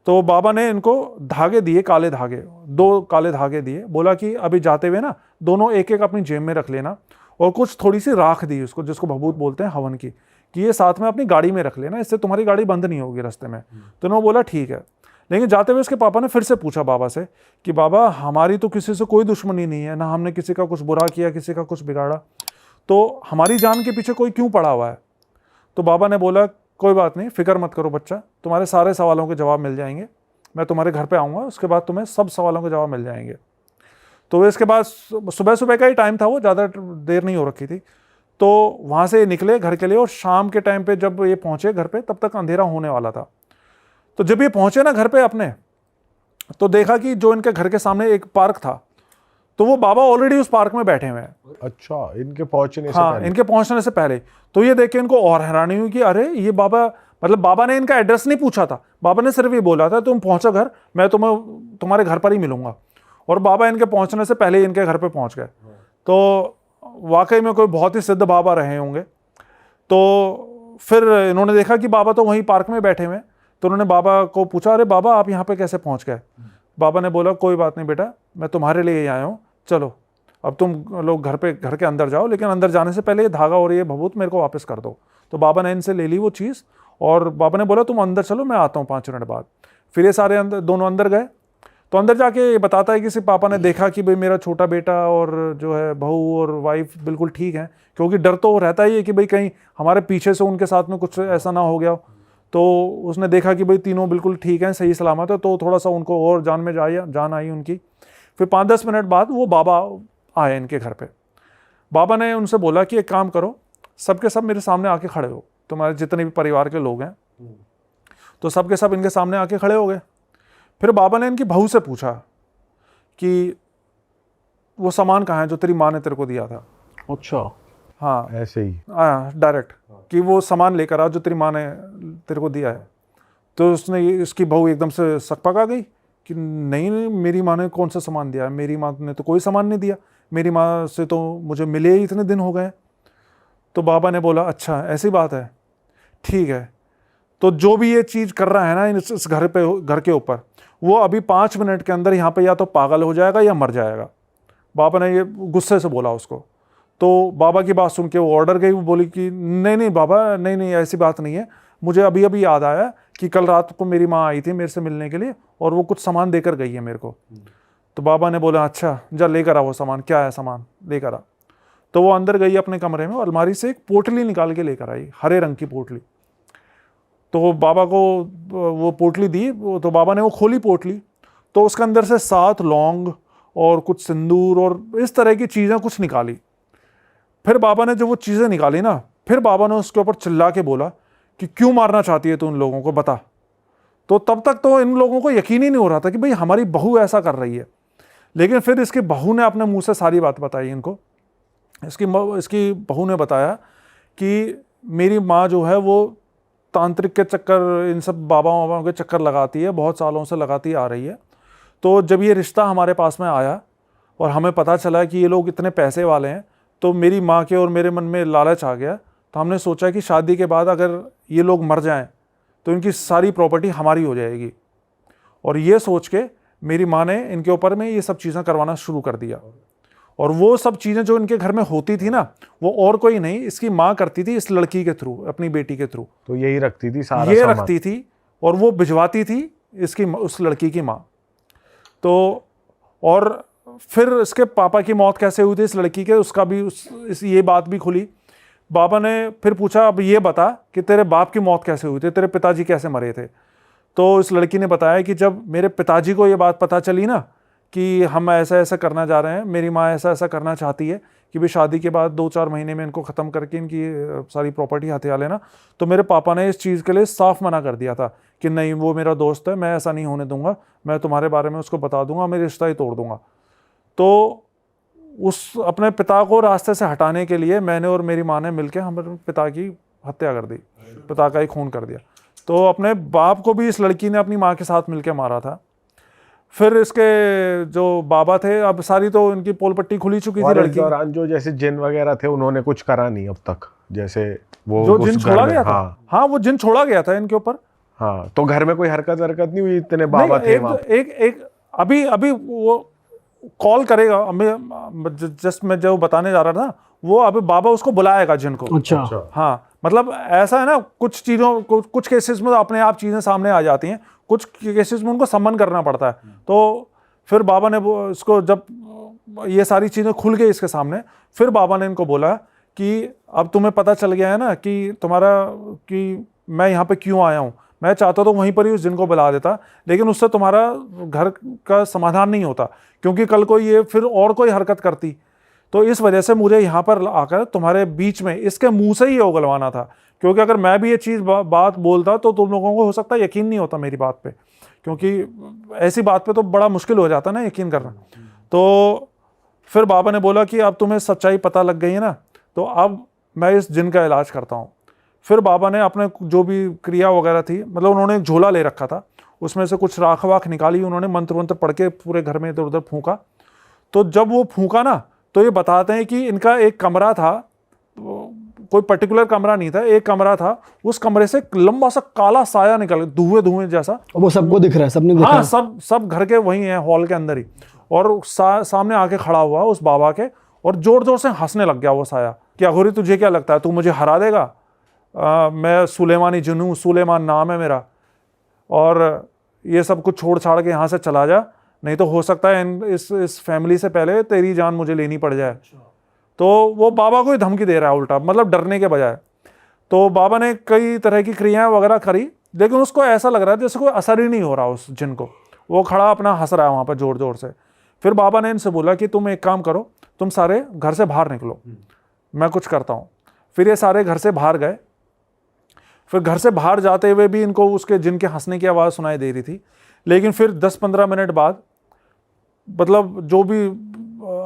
तो बाबा ने इनको धागे दिए, काले धागे, 2 काले धागे दिए। बोला कि अभी जाते हुए ना दोनों एक एक अपनी जेब में रख लेना, और कुछ थोड़ी सी राख दी उसको, जिसको भभूत बोलते हैं हवन की, कि ये साथ में अपनी गाड़ी में रख लेना, इससे तुम्हारी गाड़ी बंद नहीं होगी रास्ते में। तो उन्होंने बोला ठीक है। लेकिन जाते हुए उसके पापा ने फिर से पूछा बाबा से कि बाबा हमारी तो किसी से कोई दुश्मनी नहीं है, ना हमने किसी का कुछ बुरा किया, किसी का कुछ बिगाड़ा, तो हमारी जान के पीछे कोई क्यों पड़ा हुआ है। तो बाबा ने बोला कोई बात नहीं, फिक्र मत करो बच्चा, तुम्हारे सारे सवालों के जवाब मिल जाएंगे, मैं तुम्हारे घर पे आऊँगा, उसके बाद तुम्हें सब सवालों के जवाब मिल जाएंगे। तो इसके बाद सुबह सुबह का ही टाइम था, वो ज़्यादा देर नहीं हो रखी थी। तो वहाँ से निकले घर के लिए, और शाम के टाइम पे जब ये पहुँचे घर पे, तब तक अंधेरा होने वाला था। तो जब ये पहुँचे ना घर पे अपने, तो देखा कि जो इनके घर के सामने एक पार्क था, तो वो बाबा ऑलरेडी उस पार्क में बैठे हुए हैं। अच्छा, इनके पहुंचने से हाँ, पहले। इनके पहुंचने से पहले। तो ये देख के इनको और हैरानी हुई कि अरे ये बाबा, मतलब बाबा ने इनका एड्रेस नहीं पूछा था, बाबा ने सिर्फ ये बोला था तुम पहुंचो घर, मैं तुम्हारे घर पर ही मिलूंगा। और बाबा इनके पहुंचने से पहले इनके घर पे पहुंच गए। तो वाकई में कोई बहुत ही सिद्ध बाबा रहे होंगे। तो फिर इन्होंने देखा कि बाबा तो वहीं पार्क में बैठे हुए हैं। तो उन्होंने बाबा को पूछा अरे बाबा आप यहाँ पे कैसे पहुँच गए। बाबा ने बोला कोई बात नहीं बेटा, मैं तुम्हारे लिए ही आया हूँ, चलो अब तुम लोग घर के अंदर जाओ, लेकिन अंदर जाने से पहले ये धागा और ये भभूत मेरे को वापस कर दो। तो बाबा ने इनसे ले ली वो चीज़, और बाबा ने बोला तुम अंदर चलो, मैं आता हूँ 5 मिनट बाद। फिर ये सारे दोनों अंदर गए। तो अंदर जाके ये बताता है कि सिर्फ पापा ने देखा कि भाई मेरा छोटा बेटा और जो है बहू और वाइफ बिल्कुल ठीक हैं, क्योंकि डर तो रहता ही है कि भाई कहीं हमारे पीछे से उनके साथ में कुछ ऐसा ना हो गया। तो उसने देखा कि भाई तीनों बिल्कुल ठीक हैं, सही सलामत है, तो थोड़ा सा उनको और जान आई उनकी। फिर 5-10 मिनट बाद वो बाबा आए इनके घर पे। बाबा ने उनसे बोला कि एक काम करो, सबके सब मेरे सामने आके खड़े हो, तुम्हारे जितने भी परिवार के लोग हैं। तो सबके सब इनके सामने आके खड़े हो गए। फिर बाबा ने इनकी बहू से पूछा कि वो सामान कहाँ है जो तेरी माँ ने तेरे को दिया था। अच्छा, हाँ ऐसे ही डायरेक्ट कि वो सामान लेकर आ जो तेरी माँ ने तेरे को दिया है। तो उसने इसकी बहू एकदम से सकपक आ गई कि नहीं मेरी माँ ने कौन सा सामान दिया है, मेरी माँ ने तो कोई सामान नहीं दिया, मेरी माँ से तो मुझे मिले ही इतने दिन हो गए। तो बाबा ने बोला अच्छा ऐसी बात है, ठीक है, तो जो भी ये चीज़ कर रहा है ना इस घर के ऊपर, वो अभी 5 मिनट के अंदर यहाँ पे या तो पागल हो जाएगा या मर जाएगा। बाबा ने ये गुस्से से बोला उसको। तो बाबा की बात सुन के वो ऑर्डर गई, वो बोली कि नहीं बाबा, नहीं ऐसी बात नहीं है, मुझे अभी अभी याद आया कि कल रात को मेरी माँ आई थी मेरे से मिलने के लिए और वो कुछ सामान देकर गई है मेरे को। तो बाबा ने बोला अच्छा जा लेकर आ वो सामान, क्या है सामान, लेकर आ। तो वो अंदर गई अपने कमरे में, अलमारी से एक पोटली निकाल के लेकर आई, हरे रंग की पोटली। तो बाबा को वो पोटली दी, तो बाबा ने वो खोली पोटली, तो उसके अंदर से 7 लौंग और कुछ सिंदूर और इस तरह की चीज़ें कुछ निकाली। फिर बाबा ने जब वो चीज़ें निकाली ना, फिर बाबा ने उसके ऊपर चिल्ला के बोला कि क्यों मारना चाहती है तू उन लोगों को, बता। तो तब तक तो इन लोगों को यकीन ही नहीं हो रहा था कि भाई हमारी बहू ऐसा कर रही है। लेकिन फिर इसकी बहू ने अपने मुंह से सारी बात बताई इनको। इसकी बहू ने बताया कि मेरी माँ जो है वो तांत्रिक के चक्कर, इन सब बाबाओं के चक्कर लगाती है, बहुत सालों से लगाती आ रही है। तो जब ये रिश्ता हमारे पास में आया और हमें पता चला कि ये लोग इतने पैसे वाले हैं, तो मेरी माँ के और मेरे मन में लालच आ गया। तो हमने सोचा कि शादी के बाद अगर ये लोग मर जाएं तो इनकी सारी प्रॉपर्टी हमारी हो जाएगी। और ये सोच के मेरी माँ ने इनके ऊपर में ये सब चीज़ें करवाना शुरू कर दिया। और वो सब चीज़ें जो इनके घर में होती थी ना, वो और कोई नहीं, इसकी माँ करती थी इस लड़की के थ्रू, अपनी बेटी के थ्रू। तो यही रखती थी सारा ये सामान। रखती थी और वो भिजवाती थी इसकी उस लड़की की माँ। तो और फिर इसके पापा की मौत कैसे हुई थी इस लड़की के, उसका भी ये बात भी खुली। बाबा ने फिर पूछा अब ये बता कि तेरे बाप की मौत कैसे हुई थी, तेरे पिताजी कैसे मरे थे। तो इस लड़की ने बताया कि जब मेरे पिताजी को ये बात पता चली ना कि हम ऐसा ऐसा करना जा रहे हैं, मेरी माँ ऐसा ऐसा करना चाहती है कि भाई शादी के बाद 2-4 महीने में इनको ख़त्म करके इनकी सारी प्रॉपर्टी हथिया लेना, तो मेरे पापा ने इस चीज़ के लिए साफ मना कर दिया था कि नहीं वो मेरा दोस्त है, मैं ऐसा नहीं होने दूंगा, मैं तुम्हारे बारे में उसको बता दूंगा, मैं रिश्ता ही तोड़ दूंगा। तो उस अपने पिता को रास्ते से हटाने के लिए मैंने और मेरी माँ ने मिलकर हमारे पिता की हत्या कर दी, पिता का ही खून कर दिया। तो अपने बाप को भी इस लड़की ने अपनी माँ के साथ मिलकर मारा था। फिर इसके जो बाबा थे, अब सारी तो इनकी पोल पट्टी खुली चुकी थी और इस लड़की। दौरान जो जैसे जिन वगैरह थे उन्होंने कुछ करा नहीं अब तक, जैसे वो जो उस जिन घर छोड़ा में- गया था, हाँ हाँ वो जिन छोड़ा गया था इनके ऊपर। हाँ, तो घर में कोई हरकत नहीं हुई, इतने बाबा नहीं, थे एक, वहाँ? एक, एक अभी अभी वो कॉल करेगा हमें, जस्ट मैं जो बताने जा रहा था, वो अभी बाबा उसको बुलाएगा जिन को। अच्छा। हाँ मतलब ऐसा है ना, कुछ चीज़ों कुछ केसेस में तो अपने आप चीज़ें सामने आ जाती हैं, कुछ केसेस में उनको सम्मन करना पड़ता है। तो फिर बाबा ने वो इसको, जब ये सारी चीज़ें खुल गई इसके सामने, फिर बाबा ने इनको बोला कि अब तुम्हें पता चल गया है ना कि तुम्हारा, कि मैं यहाँ पे क्यों आया हूँ। मैं चाहता तो वहीं पर ही उस जिन को बुला देता, लेकिन उससे तुम्हारा घर का समाधान नहीं होता, क्योंकि कल को ये फिर और कोई हरकत करती। तो इस वजह से मुझे यहाँ पर आकर तुम्हारे बीच में इसके मुंह से ही उगलवाना था, क्योंकि अगर मैं भी ये चीज़ बात बोलता तो तुम लोगों को हो सकता है यकीन नहीं होता मेरी बात पे, क्योंकि ऐसी बात पे तो बड़ा मुश्किल हो जाता ना यकीन करना। तो फिर बाबा ने बोला कि अब तुम्हें सच्चाई पता लग गई है ना, तो अब मैं इस जिन का इलाज करता हूँ। फिर बाबा ने अपने जो भी क्रिया वगैरह थी, मतलब उन्होंने एक झोला ले रखा था, उसमें से कुछ राख वाख निकाली, उन्होंने मंत्र वंत्र पढ़ के पूरे घर में इधर उधर फूंका। तो जब वो फूंका ना, तो ये बताते हैं कि इनका एक कमरा था, कोई पर्टिकुलर कमरा नहीं था, एक कमरा था, उस कमरे से एक लंबा सा काला साया निकल, धुएं जैसा। वो सबको दिख रहा है, सबने देखा हाँ, है। सब घर के वही हैं, हॉल के अंदर ही। और सामने आके खड़ा हुआ उस बाबा के, और जोर जोर से हंसने लग गया वो साया कि अघोरी तुझे क्या लगता है, तू मुझे हरा देगा? मैं सुलेमानी जिन हूँ, सुलेमान नाम है मेरा, और ये सब कुछ छोड़ छाड़ के यहाँ से चला जा, नहीं तो हो सकता है इस फैमिली से पहले तेरी जान मुझे लेनी पड़ जाए। तो वो बाबा को ही धमकी दे रहा है उल्टा, मतलब डरने के बजाय। तो बाबा ने कई तरह की क्रियाएं वगैरह करी, लेकिन उसको ऐसा लग रहा है जैसे कोई असर ही नहीं हो रहा उस जिन को। वो खड़ा अपना हंस रहा है वहाँ पर जोर जोर से। फिर बाबा ने इनसे बोला कि तुम एक काम करो, तुम सारे घर से बाहर निकलो, मैं कुछ करता हूँ। फिर ये सारे घर से बाहर गए। फिर घर से बाहर जाते हुए भी इनको उसके जिन के हंसने की आवाज़ सुनाई दे रही थी, लेकिन फिर 10-15 मिनट बाद, मतलब जो भी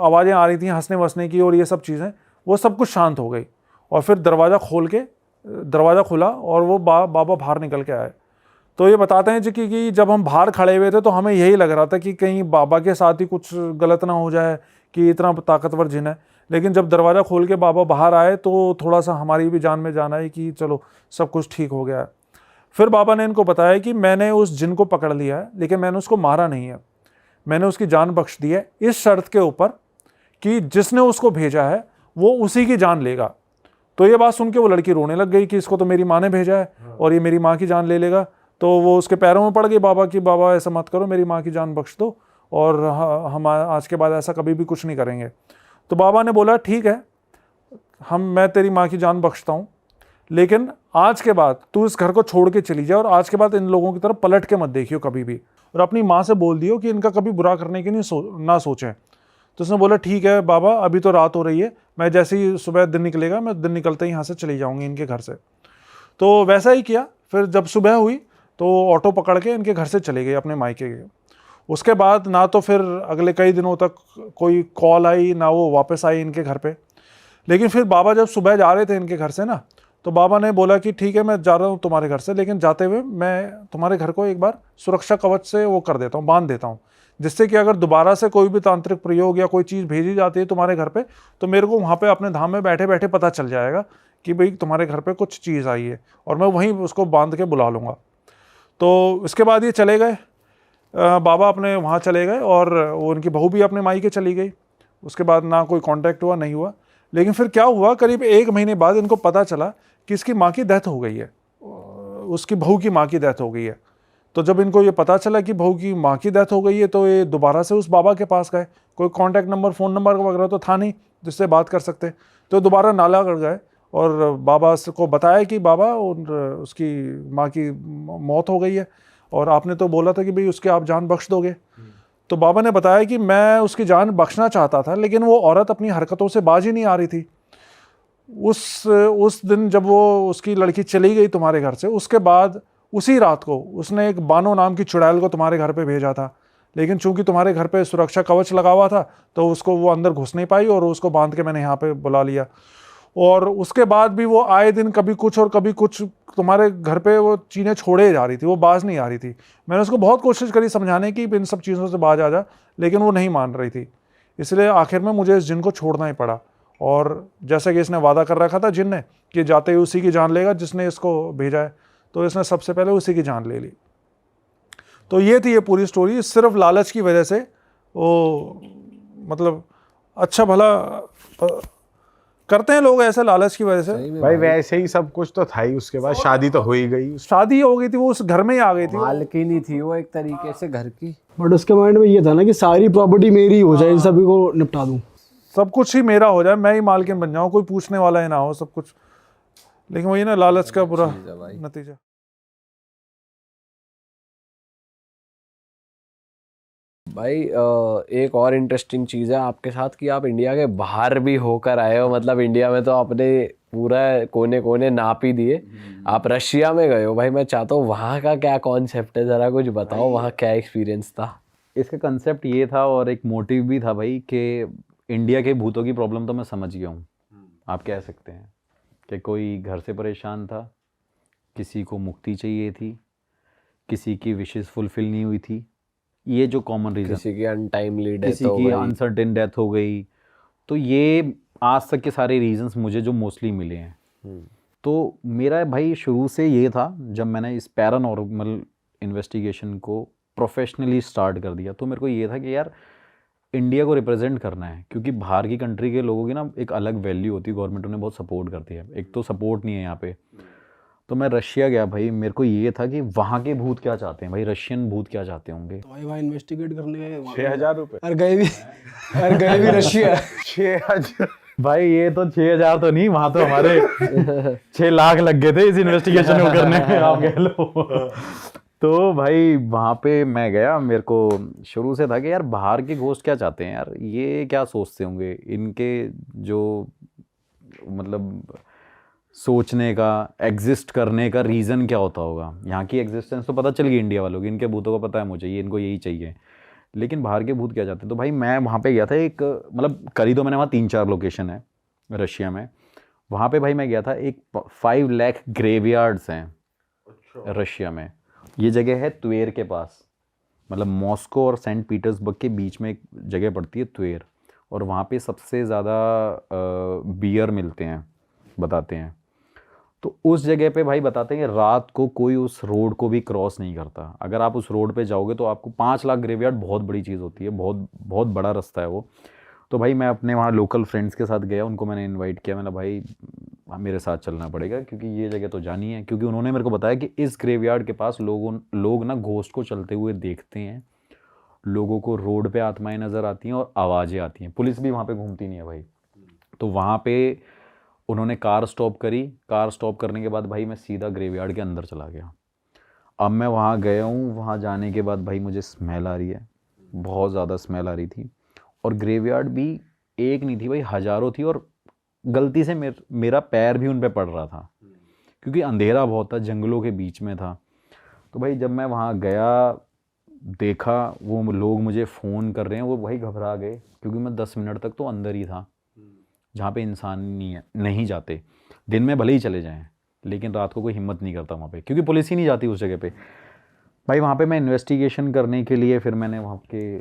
आवाज़ें आ रही थी हंसने वसने की और ये सब चीज़ें, वो सब कुछ शांत हो गई। और फिर दरवाज़ा खुला और वो बाबा बाहर निकल के आए। तो ये बताते हैं जी कि जब हम बाहर खड़े हुए थे तो हमें यही लग रहा था कि कहीं बाबा के साथ ही कुछ गलत ना हो जाए कि इतना ताकतवर जिन है। लेकिन जब दरवाज़ा खोल के बाबा बाहर आए तो थोड़ा सा हमारी भी जान में जान आई कि चलो सब कुछ ठीक हो गया है। फिर बाबा ने इनको बताया कि मैंने उस जिन को पकड़ लिया है, लेकिन मैंने उसको मारा नहीं है, मैंने उसकी जान बख्श दी है इस शर्त के ऊपर कि जिसने उसको भेजा है वो उसी की जान लेगा। तो ये बात सुन के वो लड़की रोने लग गई कि इसको तो मेरी माँ ने भेजा है और ये मेरी माँ की जान ले लेगा। तो वो उसके पैरों में पड़ गई बाबा कि बाबा ऐसा मत करो, मेरी माँ की जान बख्श दो, और हम आज के बाद ऐसा कभी भी कुछ नहीं करेंगे। तो बाबा ने बोला ठीक है, मैं तेरी माँ की जान बख्शता हूँ, लेकिन आज के बाद तू इस घर को छोड़ के चली जाए और आज के बाद इन लोगों की तरफ पलट के मत देखियो कभी भी, और अपनी माँ से बोल दियो कि इनका कभी बुरा करने की ना सोचें। तो उसने बोला ठीक है बाबा, अभी तो रात हो रही है, मैं जैसे ही सुबह दिन निकलेगा मैं दिन निकलते ही यहाँ से चली जाऊँगी इनके घर से। तो वैसा ही किया। फिर जब सुबह हुई तो ऑटो पकड़ के इनके घर से चले गए अपने मायके के। उसके बाद ना तो फिर अगले कई दिनों तक कोई कॉल आई, ना वो वापस आई इनके घर पे। लेकिन फिर बाबा जब सुबह जा रहे थे इनके घर से ना, तो बाबा ने बोला कि ठीक है मैं जा रहा हूँ तुम्हारे घर से, लेकिन जाते हुए मैं तुम्हारे घर को एक बार सुरक्षा कवच से वो कर देता हूँ, बांध देता हूँ, जिससे कि अगर दोबारा से कोई भी तांत्रिक प्रयोग या कोई चीज़ भेजी जाती है तुम्हारे घर पे, तो मेरे को वहाँ पे अपने धाम में बैठे बैठे पता चल जाएगा कि भाई तुम्हारे घर पे कुछ चीज़ आई है, और मैं वहीं उसको बांध के बुला लूँगा। तो इसके बाद ये चले गए, बाबा अपने वहाँ चले गए, और वो उनकी बहू भी अपने मायके चली गई। उसके बाद ना कोई कांटेक्ट हुआ, नहीं हुआ। लेकिन फिर क्या हुआ, करीब 1 महीने बाद इनको पता चला कि इसकी माँ की डेथ हो गई है, उसकी बहू की माँ की डेथ हो गई है। तो जब इनको ये पता चला कि बहू की माँ की डेथ हो गई है, तो ये दोबारा से उस बाबा के पास गए। कोई कांटेक्ट नंबर, फ़ोन नंबर वगैरह तो था नहीं जिससे बात कर सकते। तो दोबारा नाला कर गए और बाबा को बताया कि बाबा उसकी माँ की मौत हो गई है, और आपने तो बोला था कि भाई उसके आप जान बख्श दोगे। तो बाबा ने बताया कि मैं उसकी जान बख्शना चाहता था, लेकिन वो औरत अपनी हरकतों से बाज ही नहीं आ रही थी। उस दिन जब वो उसकी लड़की चली गई तुम्हारे घर से, उसके बाद उसी रात को उसने एक बानो नाम की चुड़ैल को तुम्हारे घर पे भेजा था, लेकिन चूंकि तुम्हारे घर पे सुरक्षा कवच लगा हुआ था तो उसको वो अंदर घुस नहीं पाई, और उसको बांध के मैंने यहाँ पे बुला लिया। और उसके बाद भी वो आए दिन कभी कुछ और कभी कुछ तुम्हारे घर पे वो चीज़ें छोड़े जा रही थी, वो बाज नहीं आ रही थी। मैंने उसको बहुत कोशिश करी समझाने की इन सब चीज़ों से बाज आ जा, लेकिन वो नहीं मान रही थी। इसलिए आखिर में मुझे इस जिन को छोड़ना ही पड़ा। और जैसे कि इसने वादा कर रखा था जिन ने कि जाते ही उसी की जान लेगा जिसने इसको भेजा है, तो इसने सबसे पहले उसी की जान ले ली। तो ये थी ये पूरी स्टोरी। सिर्फ लालच की वजह से वो, मतलब अच्छा भला करते हैं लोग ऐसे लालच की वजह से। भाई वैसे ही सब कुछ तो था ही, उसके बाद शादी तो हो ही गई। शादी हो गई थी, वो उस घर में ही आ गई थी। मालकिनी थी वो एक तरीके से घर की। बट उसके माइंड में ये था ना कि सारी प्रॉपर्टी मेरी हो जाए, इन सभी को निपटा दूं, सब कुछ ही मेरा हो जाए, मैं ही मालकिन बन जाऊं, कोई पूछने वाला ही ना हो सब कुछ। लेकिन वही ना, लालच का बुरा नतीजा। भाई एक और इंटरेस्टिंग चीज़ है आपके साथ कि आप इंडिया के बाहर भी होकर आए हो। मतलब इंडिया में तो आपने पूरा कोने कोने नाप ही दिए, आप रशिया में गए हो। भाई मैं चाहता हूँ वहाँ का क्या कॉन्सेप्ट है, ज़रा कुछ बताओ, वहाँ क्या एक्सपीरियंस था? इसका कंसेप्ट ये था और एक मोटिव भी था भाई कि इंडिया के भूतों की प्रॉब्लम तो मैं समझ गया हूँ, आप कह सकते हैं कि कोई घर से परेशान था, किसी को मुक्ति चाहिए थी, किसी की विशेस फुलफिल नहीं हुई थी, ये जो कॉमन रीज़न, किसी की अनटाइमली डेथ किसी हो की गई, अनसर्टेन डेथ हो गई। तो ये आज तक के सारे रीजंस मुझे जो मोस्टली मिले हैं। तो मेरा भाई शुरू से ये था, जब मैंने इस पैरानॉर्मल इन्वेस्टिगेशन को प्रोफेशनली स्टार्ट कर दिया, तो मेरे को ये था कि यार इंडिया को रिप्रेजेंट करना है, क्योंकि बाहर की कंट्री के लोगों की ना एक अलग वैल्यू होती है, गवर्नमेंट उन्हें बहुत सपोर्ट करती है, एक तो सपोर्ट नहीं है यहाँ पे। तो मैं रशिया गया भाई, मेरे को ये था कि वहाँ के भूत क्या चाहते हैं भाई, रशियन भूत क्या चाहते होंगे। तो भाई वहाँ इन्वेस्टिगेट करने गए 6,000 रुपए और गए भी रशिया। 6,000 भाई ये तो 6,000 तो नहीं, वहाँ तो हमारे 6 लाख लग गए थे इस इन्वेस्टिगेशन को करने में, आप कह लो। तो भाई वहाँ पे मैं गया, मेरे को शुरू से था कि यार बाहर के घोस्ट क्या चाहते हैं यार, ये क्या सोचते होंगे, इनके जो मतलब सोचने का, एग्जिस्ट करने का रीज़न क्या होता होगा। यहाँ की एग्जिस्टेंस तो पता चल गई इंडिया वालों की, इनके भूतों को पता है मुझे, ये इनको यही चाहिए, लेकिन बाहर के भूत क्या चाहते हैं। तो भाई मैं वहाँ पे गया था, एक मतलब करी तो मैंने वहाँ 3-4 लोकेशन है रशिया में। वहाँ पे भाई मैं गया था, एक 5 लाख ग्रेवयार्ड्स हैं रशिया में। ये जगह है त्वेर के पास, मतलब मॉस्को और सेंट पीटर्सबर्ग के बीच में एक जगह पड़ती है त्वेर, और वहाँ पे सबसे ज़्यादा बियर मिलते हैं बताते हैं। तो उस जगह पे भाई बताते हैं कि रात को कोई उस रोड को भी क्रॉस नहीं करता। अगर आप उस रोड पे जाओगे तो आपको 5 लाख ग्रेवयार्ड बहुत बड़ी चीज़ होती है, बहुत बहुत बड़ा रास्ता है वो। तो भाई मैं अपने वहाँ लोकल फ्रेंड्स के साथ गया, उनको मैंने इनवाइट किया, मैंने भाई मेरे साथ चलना पड़ेगा क्योंकि ये जगह तो जानी है। क्योंकि उन्होंने मेरे को बताया कि इस ग्रेवयार्ड के पास लोग ना घोस्ट को चलते हुए देखते हैं, लोगों को रोड पे आत्माएं नज़र आती हैं और आवाज़ें आती हैं। पुलिस भी वहाँ पे घूमती नहीं है भाई। तो वहाँ पे उन्होंने कार स्टॉप करी, कार स्टॉप करने के बाद भाई मैं सीधा ग्रेवयार्ड के अंदर चला गया। अब मैं वहाँ गया हूँ, वहाँ जाने के बाद भाई मुझे स्मेल आ रही है, बहुत ज़्यादा स्मेल आ रही थी। और ग्रेवयार्ड भी एक नहीं थी भाई, हज़ारों थी। और गलती से मेरा पैर भी उन पे पड़ रहा था क्योंकि अंधेरा बहुत था, जंगलों के बीच में था। तो भाई जब मैं वहाँ गया, देखा वो लोग मुझे फ़ोन कर रहे हैं, वो भाई घबरा गए क्योंकि मैं 10 मिनट तक तो अंदर ही था जहाँ पे इंसान नहीं जाते। दिन में भले ही चले जाएं लेकिन रात को कोई हिम्मत नहीं करता वहाँ पे क्योंकि पुलिस ही नहीं जाती उस जगह पे। भाई वहाँ पे मैं इन्वेस्टिगेशन करने के लिए फिर मैंने वहाँ के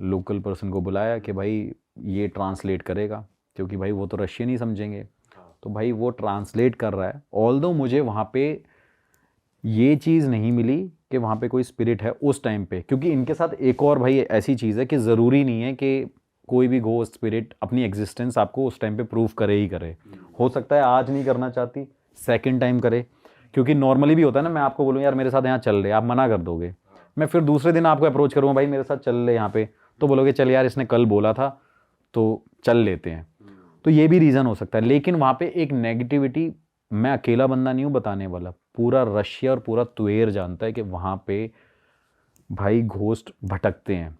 लोकल पर्सन को बुलाया कि भाई ये ट्रांसलेट करेगा क्योंकि भाई वो तो रशियन ही समझेंगे। तो भाई वो ट्रांसलेट कर रहा है। ऑल्दो मुझे वहाँ पे ये चीज़ नहीं मिली कि वहाँ पे कोई स्पिरिट है उस टाइम पे, क्योंकि इनके साथ एक और भाई ऐसी चीज़ है कि ज़रूरी नहीं है कि कोई भी घोस्ट स्पिरिट अपनी एग्जिस्टेंस आपको उस टाइम पे प्रूव करे ही करे। हो सकता है आज नहीं करना चाहती, सेकंड टाइम करे। क्योंकि नॉर्मली भी होता है ना, मैं आपको बोलूँ यार मेरे साथ यहाँ चल रहे, आप मना कर दोगे, मैं फिर दूसरे दिन आपको अप्रोच करूँगा भाई मेरे साथ चल रहे यहाँ पे, तो बोलोगे चल यार इसने कल बोला था तो चल लेते हैं। तो ये भी रीज़न हो सकता है। लेकिन वहाँ पे एक नेगेटिविटी, मैं अकेला बंदा नहीं हूँ बताने वाला, पूरा रशिया और पूरा तुएर जानता है कि वहाँ पे भाई घोस्ट भटकते हैं।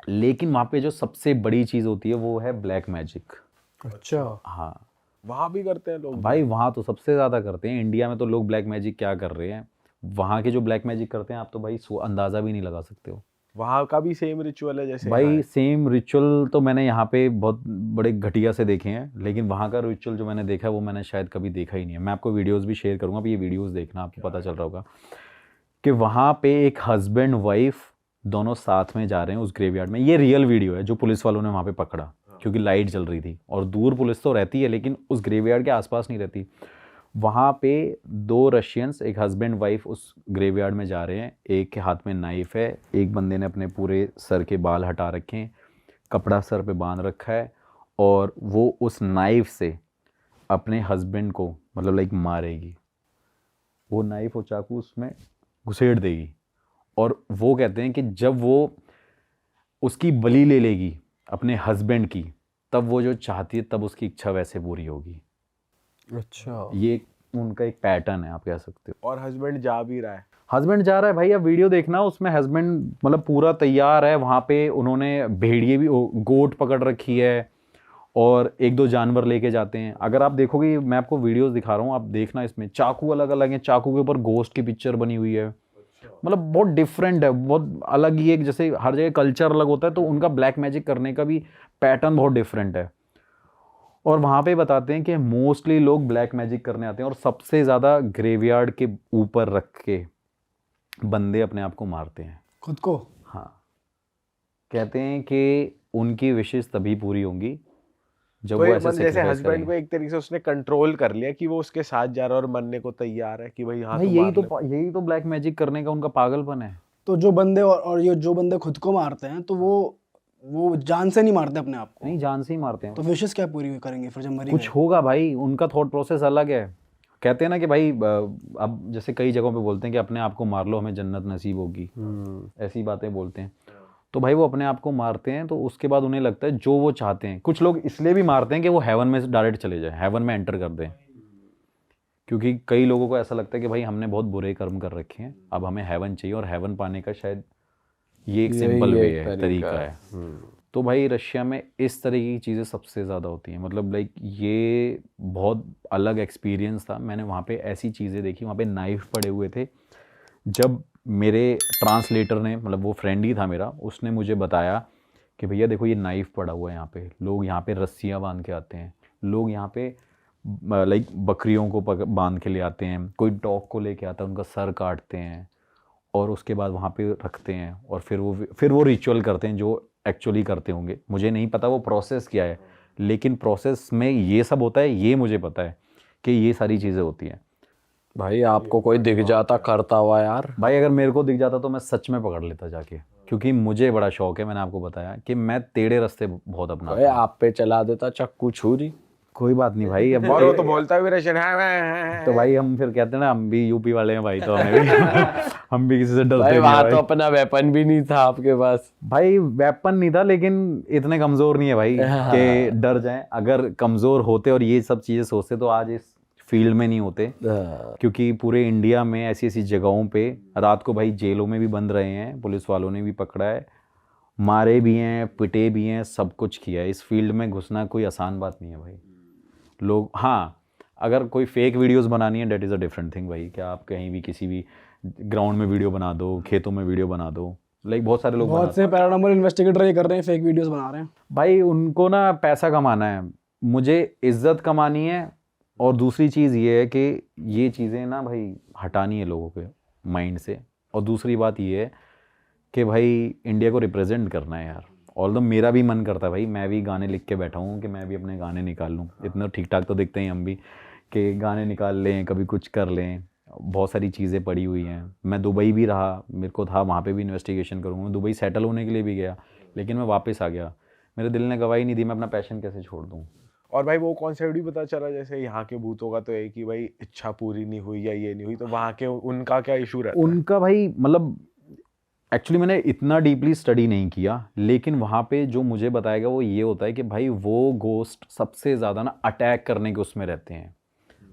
लेकिन वहाँ पे जो सबसे बड़ी चीज़ होती है वो है ब्लैक मैजिक। अच्छा, हाँ वहाँ भी करते हैं लोग भाई, वहाँ तो सबसे ज़्यादा करते हैं। इंडिया में तो लोग ब्लैक मैजिक क्या कर रहे हैं, वहाँ के जो ब्लैक मैजिक करते हैं आप तो भाई अंदाज़ा भी नहीं लगा सकते हो। वहाँ का भी सेम रिचुअल है जैसे भाई सेम रिचुअल तो मैंने यहाँ पे बहुत बड़े घटिया से देखे हैं, लेकिन वहाँ का रिचुअल जो मैंने देखा है वो मैंने शायद कभी देखा ही नहीं है। मैं आपको वीडियोस भी शेयर करूँगा, ये वीडियोस देखना, आपको पता चल रहा होगा कि वहाँ पे एक हस्बैंड वाइफ दोनों साथ में जा रहे हैं उस ग्रेवयार्ड में। ये रियल वीडियो है जो पुलिस वालों ने वहाँ पे पकड़ा, क्योंकि लाइट जल रही थी और दूर पुलिस तो रहती है लेकिन उस ग्रेवयार्ड के आसपास नहीं रहती। वहाँ पे 2 रशियंस, एक हस्बैंड वाइफ उस ग्रेवयार्ड में जा रहे हैं। एक के हाथ में नाइफ है, एक बंदे ने अपने पूरे सर के बाल हटा रखे हैं, कपड़ा सर पे बांध रखा है, और वो उस नाइफ से अपने हस्बैंड को मतलब लाइक मारेगी। वो नाइफ और चाकू उसमें घुसेड़ देगी और वो कहते हैं कि जब वो उसकी बलि ले लेगी अपने हस्बैंड की, तब वो जो चाहती है तब उसकी इच्छा वैसे पूरी होगी। अच्छा, ये उनका एक पैटर्न है, आप कह सकते हो। और हस्बैंड जा भी रहा है। हस्बैंड जा रहा है भाई, आप वीडियो देखना, उसमें हस्बैंड मतलब पूरा तैयार है। वहाँ पे उन्होंने भेड़िए भी, गोट पकड़ रखी है और 1-2 जानवर लेके जाते हैं। अगर आप देखोगे, मैं आपको वीडियोस दिखा रहा हूँ, आप देखना, इसमें चाकू अलग अलग हैं, चाकू के ऊपर घोस्ट की पिक्चर बनी हुई है। मतलब बहुत डिफरेंट है, बहुत अलग ही है। जैसे हर जगह कल्चर अलग होता है तो उनका ब्लैक मैजिक करने का भी पैटर्न बहुत डिफरेंट है। और वहाँ पे बताते हैं कि मोस्टली लोग ब्लैक मैजिक करने आते हैं और सबसे ज़्यादा ग्रेवयार्ड के ऊपर रख के बंदे अपने आप को मारते हैं, खुद को। हाँ, कहते हैं कि उनकी विशेष तभी पूरी होंगी जब तो वो ये ऐसे मतलब जैसे sacrifice हस्बैंड को करेंगे। एक तरीके से उसने कंट्रोल कर लिया कि वो उसके साथ जा रहा है और मरने को तैयार है कि भाई हाँ भाई तो यही तो ब्लैक मैजिक करने का उनका पागलपन है। तो जो बंदे और ये जो बंदे खुद को मारते हैं तो वो जान से नहीं मारते अपने आप को, नहीं, जान से ही मारते हैं। तो विशेष क्या पूरी करेंगे फिर जब मरी कुछ होगा भाई, उनका थॉट प्रोसेस अलग है। कहते हैं ना कि भाई अब जैसे कई जगहों पे बोलते हैं कि अपने आप को मार लो हमें जन्नत नसीब होगी, ऐसी बातें बोलते हैं। तो भाई वो अपने आप को मारते हैं तो उसके बाद उन्हें लगता है जो वो चाहते हैं। कुछ लोग इसलिए भी मारते हैं कि वो हेवन में डायरेक्ट चले जाए, हेवन में एंटर कर दें, क्योंकि कई लोगों को ऐसा लगता है कि भाई हमने बहुत बुरे कर्म कर रखे हैं, अब हमें हेवन चाहिए, और हेवन पाने का शायद ये एक सिंपल वे है, तरीका है। तो भाई रशिया में इस तरह की चीज़ें सबसे ज़्यादा होती हैं। मतलब लाइक ये बहुत अलग एक्सपीरियंस था। मैंने वहाँ पे ऐसी चीज़ें देखी, वहाँ पे नाइफ पड़े हुए थे। जब मेरे ट्रांसलेटर ने, मतलब वो फ्रेंड ही था मेरा, उसने मुझे बताया कि भैया देखो ये नाइफ पड़ा हुआ है यहाँ पे, लोग यहाँ पे रस्सियाँ बांध के आते हैं, लोग यहाँ पे लाइक बकरियों को बांध के ले आते हैं, कोई डॉग को लेके आता है, उनका सर काटते हैं और उसके बाद वहाँ पे रखते हैं और फिर वो रिचुअल करते हैं जो एक्चुअली करते होंगे। मुझे नहीं पता वो प्रोसेस क्या है, लेकिन प्रोसेस में ये सब होता है, ये मुझे पता है कि ये सारी चीज़ें होती हैं। भाई आपको कोई दिख जाता करता हुआ यार? भाई अगर मेरे को दिख जाता तो मैं सच में पकड़ लेता जाके, क्योंकि मुझे बड़ा शौक है। मैंने आपको बताया कि मैं टेढ़े रास्ते बहुत भाई अपनाता हूँ। आप पे चला देता चक्कू छुरी। कोई बात नहीं भाई, अब और वो तो बोलता भी रशियन है। तो भाई हम फिर कहते हैं ना, हम भी यूपी वाले हैं भाई, तो हमें भी हम भी किसी से डरते भाई नहीं वहां भाई। तो अपना वेपन भी नहीं था आपके पास। भाई वेपन नहीं था, लेकिन इतने कमजोर नहीं है भाई कि डर जाएं। अगर कमजोर होते और ये सब चीजें सोचते तो आज इस फील्ड में नहीं होते, क्योंकि पूरे इंडिया में ऐसी ऐसी जगहों पे रात को भाई जेलों में भी बंद रहे हैं, पुलिस वालों ने भी पकड़ा है, मारे भी हैं, पिटे भी हैं, सब कुछ किया है। इस फील्ड में घुसना कोई आसान बात नहीं है भाई। लोग, हाँ, अगर कोई फेक वीडियोस बनानी है, that is a different thing भाई। क्या आप कहीं भी किसी भी ग्राउंड में वीडियो बना दो, खेतों में वीडियो बना दो, लाइक बहुत सारे लोग बहुत से पैरानॉर्मल इन्वेस्टिगेटर ये कर रहे हैं, फेक वीडियोस बना रहे हैं। भाई उनको ना पैसा कमाना है, मुझे इज्जत कमानी है, और दूसरी चीज़ ये है कि ये चीज़ें ना भाई हटानी है लोगों के माइंड से। और दूसरी बात ये है कि भाई इंडिया को रिप्रेजेंट करना है यार। ऑल्दो मेरा भी मन करता है भाई, मैं भी गाने लिख के बैठा हूँ कि मैं भी अपने गाने निकाल लूँ। इतना ठीक ठाक तो दिखते हैं हम भी कि गाने निकाल लें, कभी कुछ कर लें। बहुत सारी चीज़ें पड़ी हुई हैं। मैं दुबई भी रहा, मेरे को था वहाँ पे भी इन्वेस्टिगेशन करूँगा। मैं दुबई सेटल होने के लिए भी गया, लेकिन मैं वापस आ गया। मेरे दिल ने गवाही नहीं दी, मैं अपना पैशन कैसे छोड़ दूँ। और भाई वो कॉन्सेप्ट भी पता चला, जैसे यहाँ के भूतों का तो है कि भाई इच्छा पूरी नहीं हुई या ये नहीं हुई, तो वहाँ के उनका क्या इशू रहता है? उनका भाई मतलब एक्चुअली मैंने इतना डीपली स्टडी नहीं किया, लेकिन वहाँ पे जो मुझे बताया गया वो ये होता है कि भाई वो गोस्ट सबसे ज़्यादा ना अटैक करने के उसमें रहते हैं।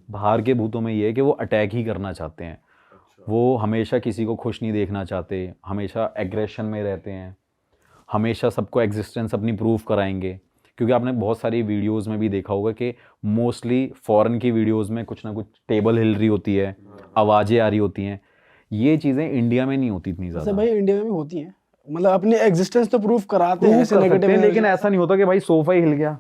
बाहर के भूतों में ये है कि वो अटैक ही करना चाहते हैं। वो हमेशा किसी को खुश नहीं देखना चाहते, हमेशा एग्रेशन में रहते हैं, हमेशा सबको एग्जिस्टेंस अपनी प्रूफ कराएंगे। क्योंकि आपने बहुत सारी वीडियोस में भी देखा होगा कि मोस्टली फॉरेन की वीडियोस में कुछ ना कुछ टेबल हिल रही होती है, आवाज़ें आ रही होती हैं। ये चीज़ें इंडिया में नहीं होती इतनी ऐसे ज़्यादा। भाई इंडिया में भी होती हैं, मतलब अपनी एग्जिस्टेंस तो प्रूफ कराते हैं ऐसे कर सकते नेगेटिव हैं, लेकिन ऐसा नहीं होता कि भाई सोफा ही हिल गया,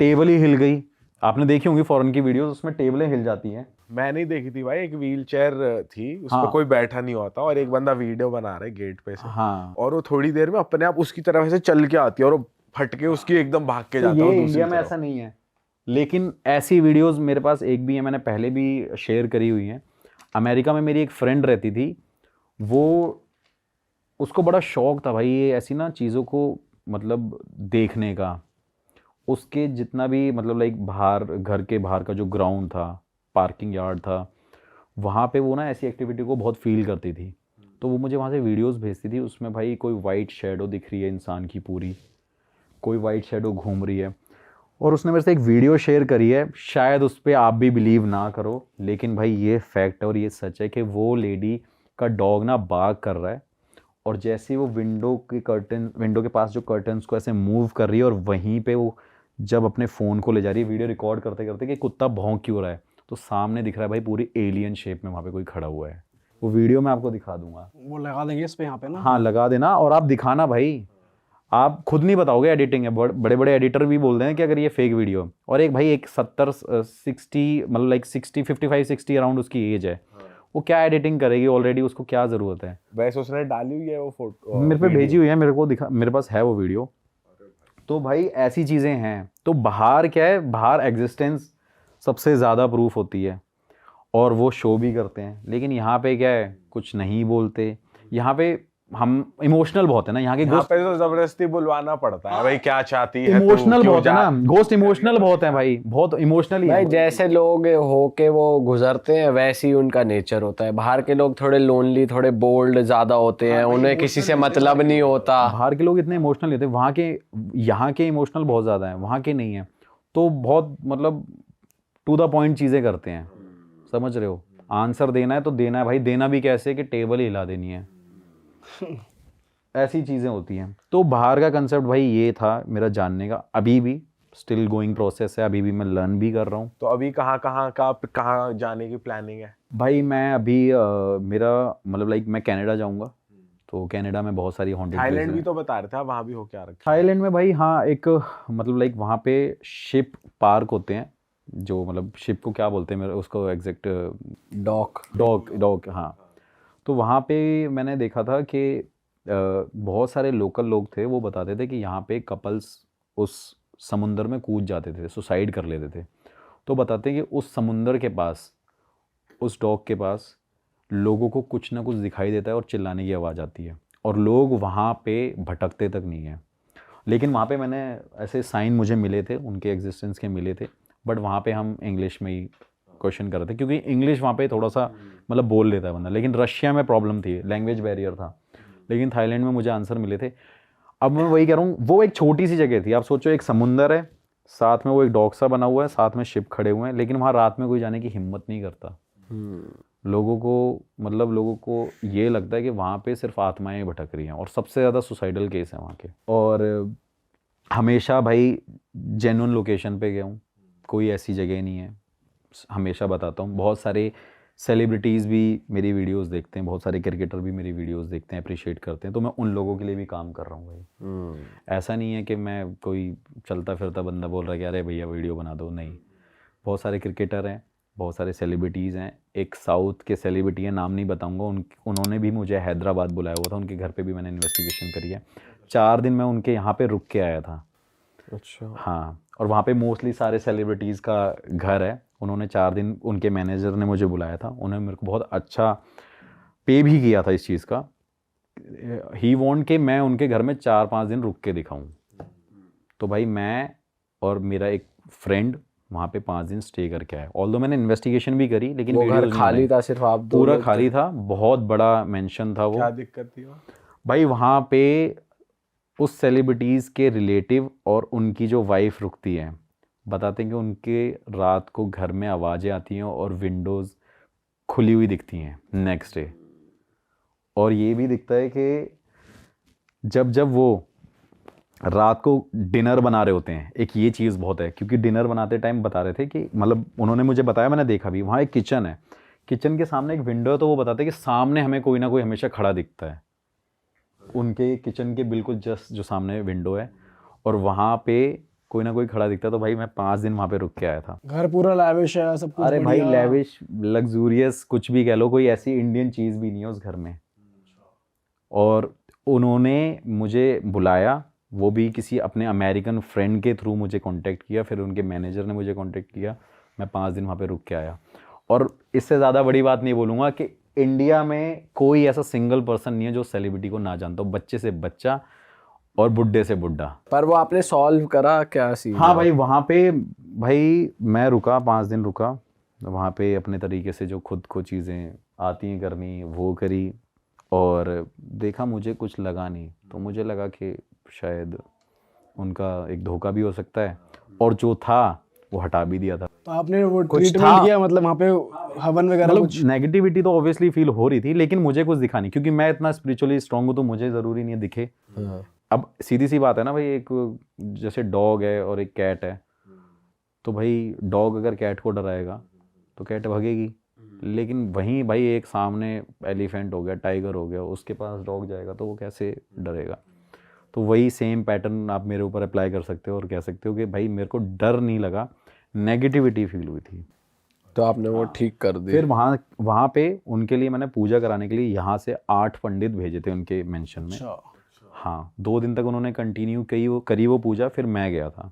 टेबल ही हिल गई। आपने देखी होंगी फॉरेन की वीडियोस, उसमें टेबलें हिल जाती हैं। मैं नहीं देखी थी भाई, एक व्हील चेयर थी, उस पर हाँ। कोई बैठा नहीं होता और एक बंदा वीडियो बना रहा है गेट पे से, हाँ, और वो थोड़ी देर में अपने आप उसकी तरफ से चल के आती है और वो फट के उसकी एकदम भाग के तो जाता है ये वो दूसरी इंडिया में तरफ। ऐसा नहीं है, लेकिन ऐसी वीडियोस मेरे पास एक भी है, मैंने पहले भी शेयर करी हुई हैं। अमेरिका में मेरी एक फ्रेंड रहती थी, वो उसको बड़ा शौक था भाई ये ऐसी ना चीज़ों को मतलब देखने का। उसके जितना भी मतलब लाइक बाहर, घर के बाहर का जो ग्राउंड था, पार्किंग यार्ड था, वहाँ पे वो ना ऐसी एक्टिविटी को बहुत फील करती थी। तो वो मुझे वहाँ से वीडियोस भेजती थी, उसमें भाई कोई वाइट शेडो दिख रही है इंसान की पूरी, कोई वाइट शेडो घूम रही है। और उसने मेरे से एक वीडियो शेयर करी है, शायद उस पर आप भी बिलीव ना करो, लेकिन भाई ये फैक्ट है और ये सच है कि वो लेडी का डॉग ना बाग कर रहा है, और जैसे ही वो विंडो के पास जो कर्टन्स को ऐसे मूव कर रही है, और वहीं पे वो जब अपने फ़ोन को ले जा रही है वीडियो रिकॉर्ड करते करते कि कुत्ता भौंक क्यों रहा है, तो सामने दिख रहा है भाई पूरी एलियन शेप में वहाँ पे कोई खड़ा हुआ है। वो वीडियो मैं आपको दिखा दूंगा। वो लगा देंगे इस पे यहाँ पे ना। हाँ लगा देना, और आप दिखाना भाई, आप खुद नहीं बताओगे एडिटिंग है। बड़े बड़े एडिटर भी बोलते हैं कि अगर ये फेक वीडियो है। और एक भाई एक 60 मतलब लाइक 55-60 अराउंड उसकी एज है, वो क्या एडिटिंग करेगी ऑलरेडी, उसको क्या ज़रूरत है। वैसे उसने डाली हुई है वो फोटो, मेरे पे भेजी हुई है, मेरे को दिखा, मेरे पास है वो वीडियो। तो भाई ऐसी चीज़ें हैं। तो बाहर क्या है, बाहर एग्जिस्टेंस सबसे ज़्यादा प्रूफ होती है और वो शो भी करते हैं। लेकिन यहाँ पे क्या है, कुछ नहीं बोलते। यहाँ पे हम इमोशनल बहुत है ना, यहाँ के यहाँ गोस्ट पे तो जबरदस्ती बुलवाना पड़ता है भाई, क्या चाहती है तू, इमोशनल क्यों बहुत है जा- ना, गोस्ट इमोशनल बहुत है भाई, बहुत इमोशनली भाई जैसे लोग होके वो गुजरते हैं वैसे ही उनका नेचर होता है। बाहर के लोग थोड़े लोनली, थोड़े बोल्ड ज्यादा होते हैं, उन्हें किसी से मतलब नहीं होता। बाहर के लोग इतने इमोशनल नहीं होते, वहाँ के, यहाँ के इमोशनल बहुत ज़्यादा है, वहाँ के नहीं है। तो बहुत मतलब टू द पॉइंट चीज़ें करते हैं, समझ रहे हो। आंसर देना है तो देना है भाई, देना भी कैसे कि टेबल ही हिला देनी है ऐसी चीज़ें होती हैं। तो बाहर का कंसेप्ट भाई ये था मेरा जानने का, अभी भी स्टिल गोइंग प्रोसेस है, अभी भी मैं लर्न भी कर रहा हूँ। तो अभी कहाँ जाने की प्लानिंग है? भाई मैं अभी मेरा मतलब लाइक मैं कनाडा जाऊँगा, तो कनाडा में बहुत सारी हॉन्टेड थाईलैंड भी तो बता रहे थे आप, वहाँ भी हो क्या रखा? थाईलैंड में भाई हाँ, एक मतलब लाइक वहाँ पे शिप पार्क होते हैं, जो मतलब शिप को क्या बोलते हैं मेरे उसको एग्जैक्ट, डॉक हाँ। तो वहाँ पे मैंने देखा था कि बहुत सारे लोकल लोग थे, वो बताते थे कि यहाँ पे कपल्स उस समुंदर में कूद जाते थे, सुसाइड कर लेते थे। तो बताते हैं कि उस समुंदर के पास, उस डॉक के पास लोगों को कुछ ना कुछ दिखाई देता है और चिल्लाने की आवाज़ आती है, और लोग वहाँ पे भटकते तक नहीं हैं। लेकिन वहाँ पे मैंने ऐसे साइन मुझे मिले थे, उनके एग्जिस्टेंस के मिले थे। बट वहाँ पे हम इंग्लिश में ही क्वेश्चन कर रहे थे, क्योंकि इंग्लिश वहाँ पे थोड़ा सा मतलब बोल लेता है बंदा। लेकिन रशिया में प्रॉब्लम थी, लैंग्वेज बैरियर था, लेकिन थाईलैंड में मुझे आंसर मिले थे। अब मैं वही कह रहा हूँ, वो एक छोटी सी जगह थी, आप सोचो एक समुंदर है, साथ में वो एक डॉक सा बना हुआ है, साथ में शिप खड़े हुए हैं, लेकिन वहाँ रात में कोई जाने की हिम्मत नहीं करता। लोगों को ये लगता है कि वहाँ पे सिर्फ आत्माएं भटक रही हैं, और सबसे ज़्यादा सुसाइडल केस है वहाँ के। और हमेशा भाई जेन्युइन लोकेशन पे गया हूँ, कोई ऐसी जगह नहीं है, हमेशा बताता हूँ। बहुत सारे सेलिब्रिटीज़ भी मेरी वीडियोस देखते हैं, बहुत सारे क्रिकेटर भी मेरी वीडियोस देखते हैं, अप्रिशिएट करते हैं, तो मैं उन लोगों के लिए भी काम कर रहा हूँ भाई। ऐसा नहीं है कि मैं कोई चलता फिरता बंदा बोल रहा है कि अरे भैया वीडियो बना दो, नहीं। बहुत सारे क्रिकेटर हैं, बहुत सारे सेलिब्रिटीज़ हैं। एक साउथ के सेलिब्रिटी है, नाम नहीं बताऊंगा, उन्होंने भी मुझे हैदराबाद बुलाया हुआ था, उनके घर पे भी मैंने इन्वेस्टिगेशन करी है। 4 दिन मैं उनके यहाँ पे रुक के आया था। अच्छा। हाँ, और वहाँ पे मोस्टली सारे सेलिब्रिटीज़ का घर है। उन्होंने 4 दिन, उनके मैनेजर ने मुझे बुलाया था, उन्होंने मेरे को बहुत अच्छा पे भी किया था इस चीज़ का। ही वॉन्ट कि मैं उनके घर में 4-5 दिन रुक के दिखाऊँ। तो भाई मैं और मेरा एक फ्रेंड वहाँ पे 5 दिन स्टे करके आया। ऑल्दो मैंने इन्वेस्टिगेशन भी करी, लेकिन वो घर वीडियोज़ नहीं खाली बनाई। था, सिर्फ आप दो पूरा लोग थे? खाली था, बहुत बड़ा मेंशन था वो। क्या दिक्कत थी वहाँ? भाई वहाँ पे उस सेलिब्रिटीज़ के रिलेटिव और उनकी जो वाइफ रुकती है, बताते हैं कि उनके रात को घर में आवाज़ें आती हैं और विंडोज़ खुली हुई दिखती हैं नेक्स्ट डे। और ये भी दिखता है कि जब वो रात को डिनर बना रहे होते हैं, एक ये चीज़ बहुत है, क्योंकि डिनर बनाते टाइम बता रहे थे कि मतलब उन्होंने मुझे बताया, मैंने देखा भी, वहाँ एक किचन है, किचन के सामने एक विंडो है, तो वो बताते हैं कि सामने हमें कोई ना कोई हमेशा खड़ा दिखता है। उनके किचन के बिल्कुल जस्ट जो सामने विंडो है, और वहाँ पे कोई ना कोई खड़ा दिखता है। तो भाई मैं 5 दिन वहाँ पे रुक के आया था। घर पूरा लैविश है, सब कुछ अरे भाई बढ़िया। लेविश, लग्जूरियस, कुछ भी कह लो, कोई ऐसी इंडियन चीज़ भी नहीं है उस घर में। और उन्होंने मुझे बुलाया, वो भी किसी अपने अमेरिकन फ्रेंड के थ्रू मुझे कांटेक्ट किया, फिर उनके मैनेजर ने मुझे कांटेक्ट किया, मैं 5 दिन वहाँ पे रुक के आया। और इससे ज़्यादा बड़ी बात नहीं बोलूँगा कि इंडिया में कोई ऐसा सिंगल पर्सन नहीं है जो सेलिब्रिटी को ना जानता हो, बच्चे से बच्चा और बुड्ढे से बुड्ढा। पर वो आपने सॉल्व करा क्या सीन? हाँ भाई, वहाँ पे भाई मैं रुका, 5 दिन रुका वहाँ पे, अपने तरीके से जो खुद को चीज़ें आती हैं करनी वो करी, और देखा मुझे कुछ लगा नहीं, तो मुझे लगा कि शायद उनका एक धोखा भी हो सकता है, और जो था वो हटा भी दिया था। तो आपने वो कुछ ट्रीटमेंट था। किया, मतलब वहाँ पे हवन वगैरह मतलब कुछ? नेगेटिविटी तो ऑब्वियसली फील हो रही थी, लेकिन मुझे कुछ दिखा नहीं, क्योंकि मैं इतना स्पिरिचुअली स्ट्रांग हूँ, तो मुझे ज़रूरी नहीं है दिखे। अब सीधी सी बात है ना भाई, एक जैसे डॉग है और एक कैट है, तो भाई डॉग अगर कैट को डराएगा तो कैट भागेगी, लेकिन वहीं भाई एक सामने एलिफेंट हो गया, टाइगर हो गया, उसके पास डॉग जाएगा तो वो कैसे डरेगा। तो वही सेम पैटर्न आप मेरे ऊपर अप्लाई कर सकते हो और कह सकते हो कि भाई मेरे को डर नहीं लगा, नेगेटिविटी फील हुई थी। तो आपने वो ठीक कर दी? फिर वहाँ पे उनके लिए मैंने पूजा कराने के लिए यहाँ से 8 पंडित भेजे थे उनके मेंशन में। हाँ, 2 दिन तक उन्होंने कंटिन्यू करी वो पूजा, फिर मैं गया था।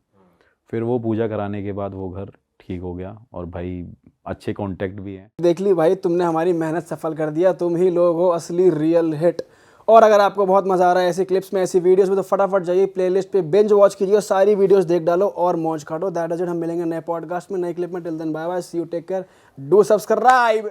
फिर वो पूजा कराने के बाद वो घर ठीक हो गया, और भाई अच्छे कांटेक्ट भी हैं। देख ली भाई, तुमने हमारी मेहनत सफल कर दिया, तुम ही लोग हो असली रियल हिट। और अगर आपको बहुत मजा आ रहा है ऐसी क्लिप्स में, ऐसी वीडियोस में, तो फटाफट जाइए प्लेलिस्ट पे, बिंज वॉच कीजिए, सारी वीडियोस देख डालो और मौज काटो। That is it. हम मिलेंगे नए पॉडकास्ट में, नए क्लिप में। Till then bye bye, see you, take care, do subscribe.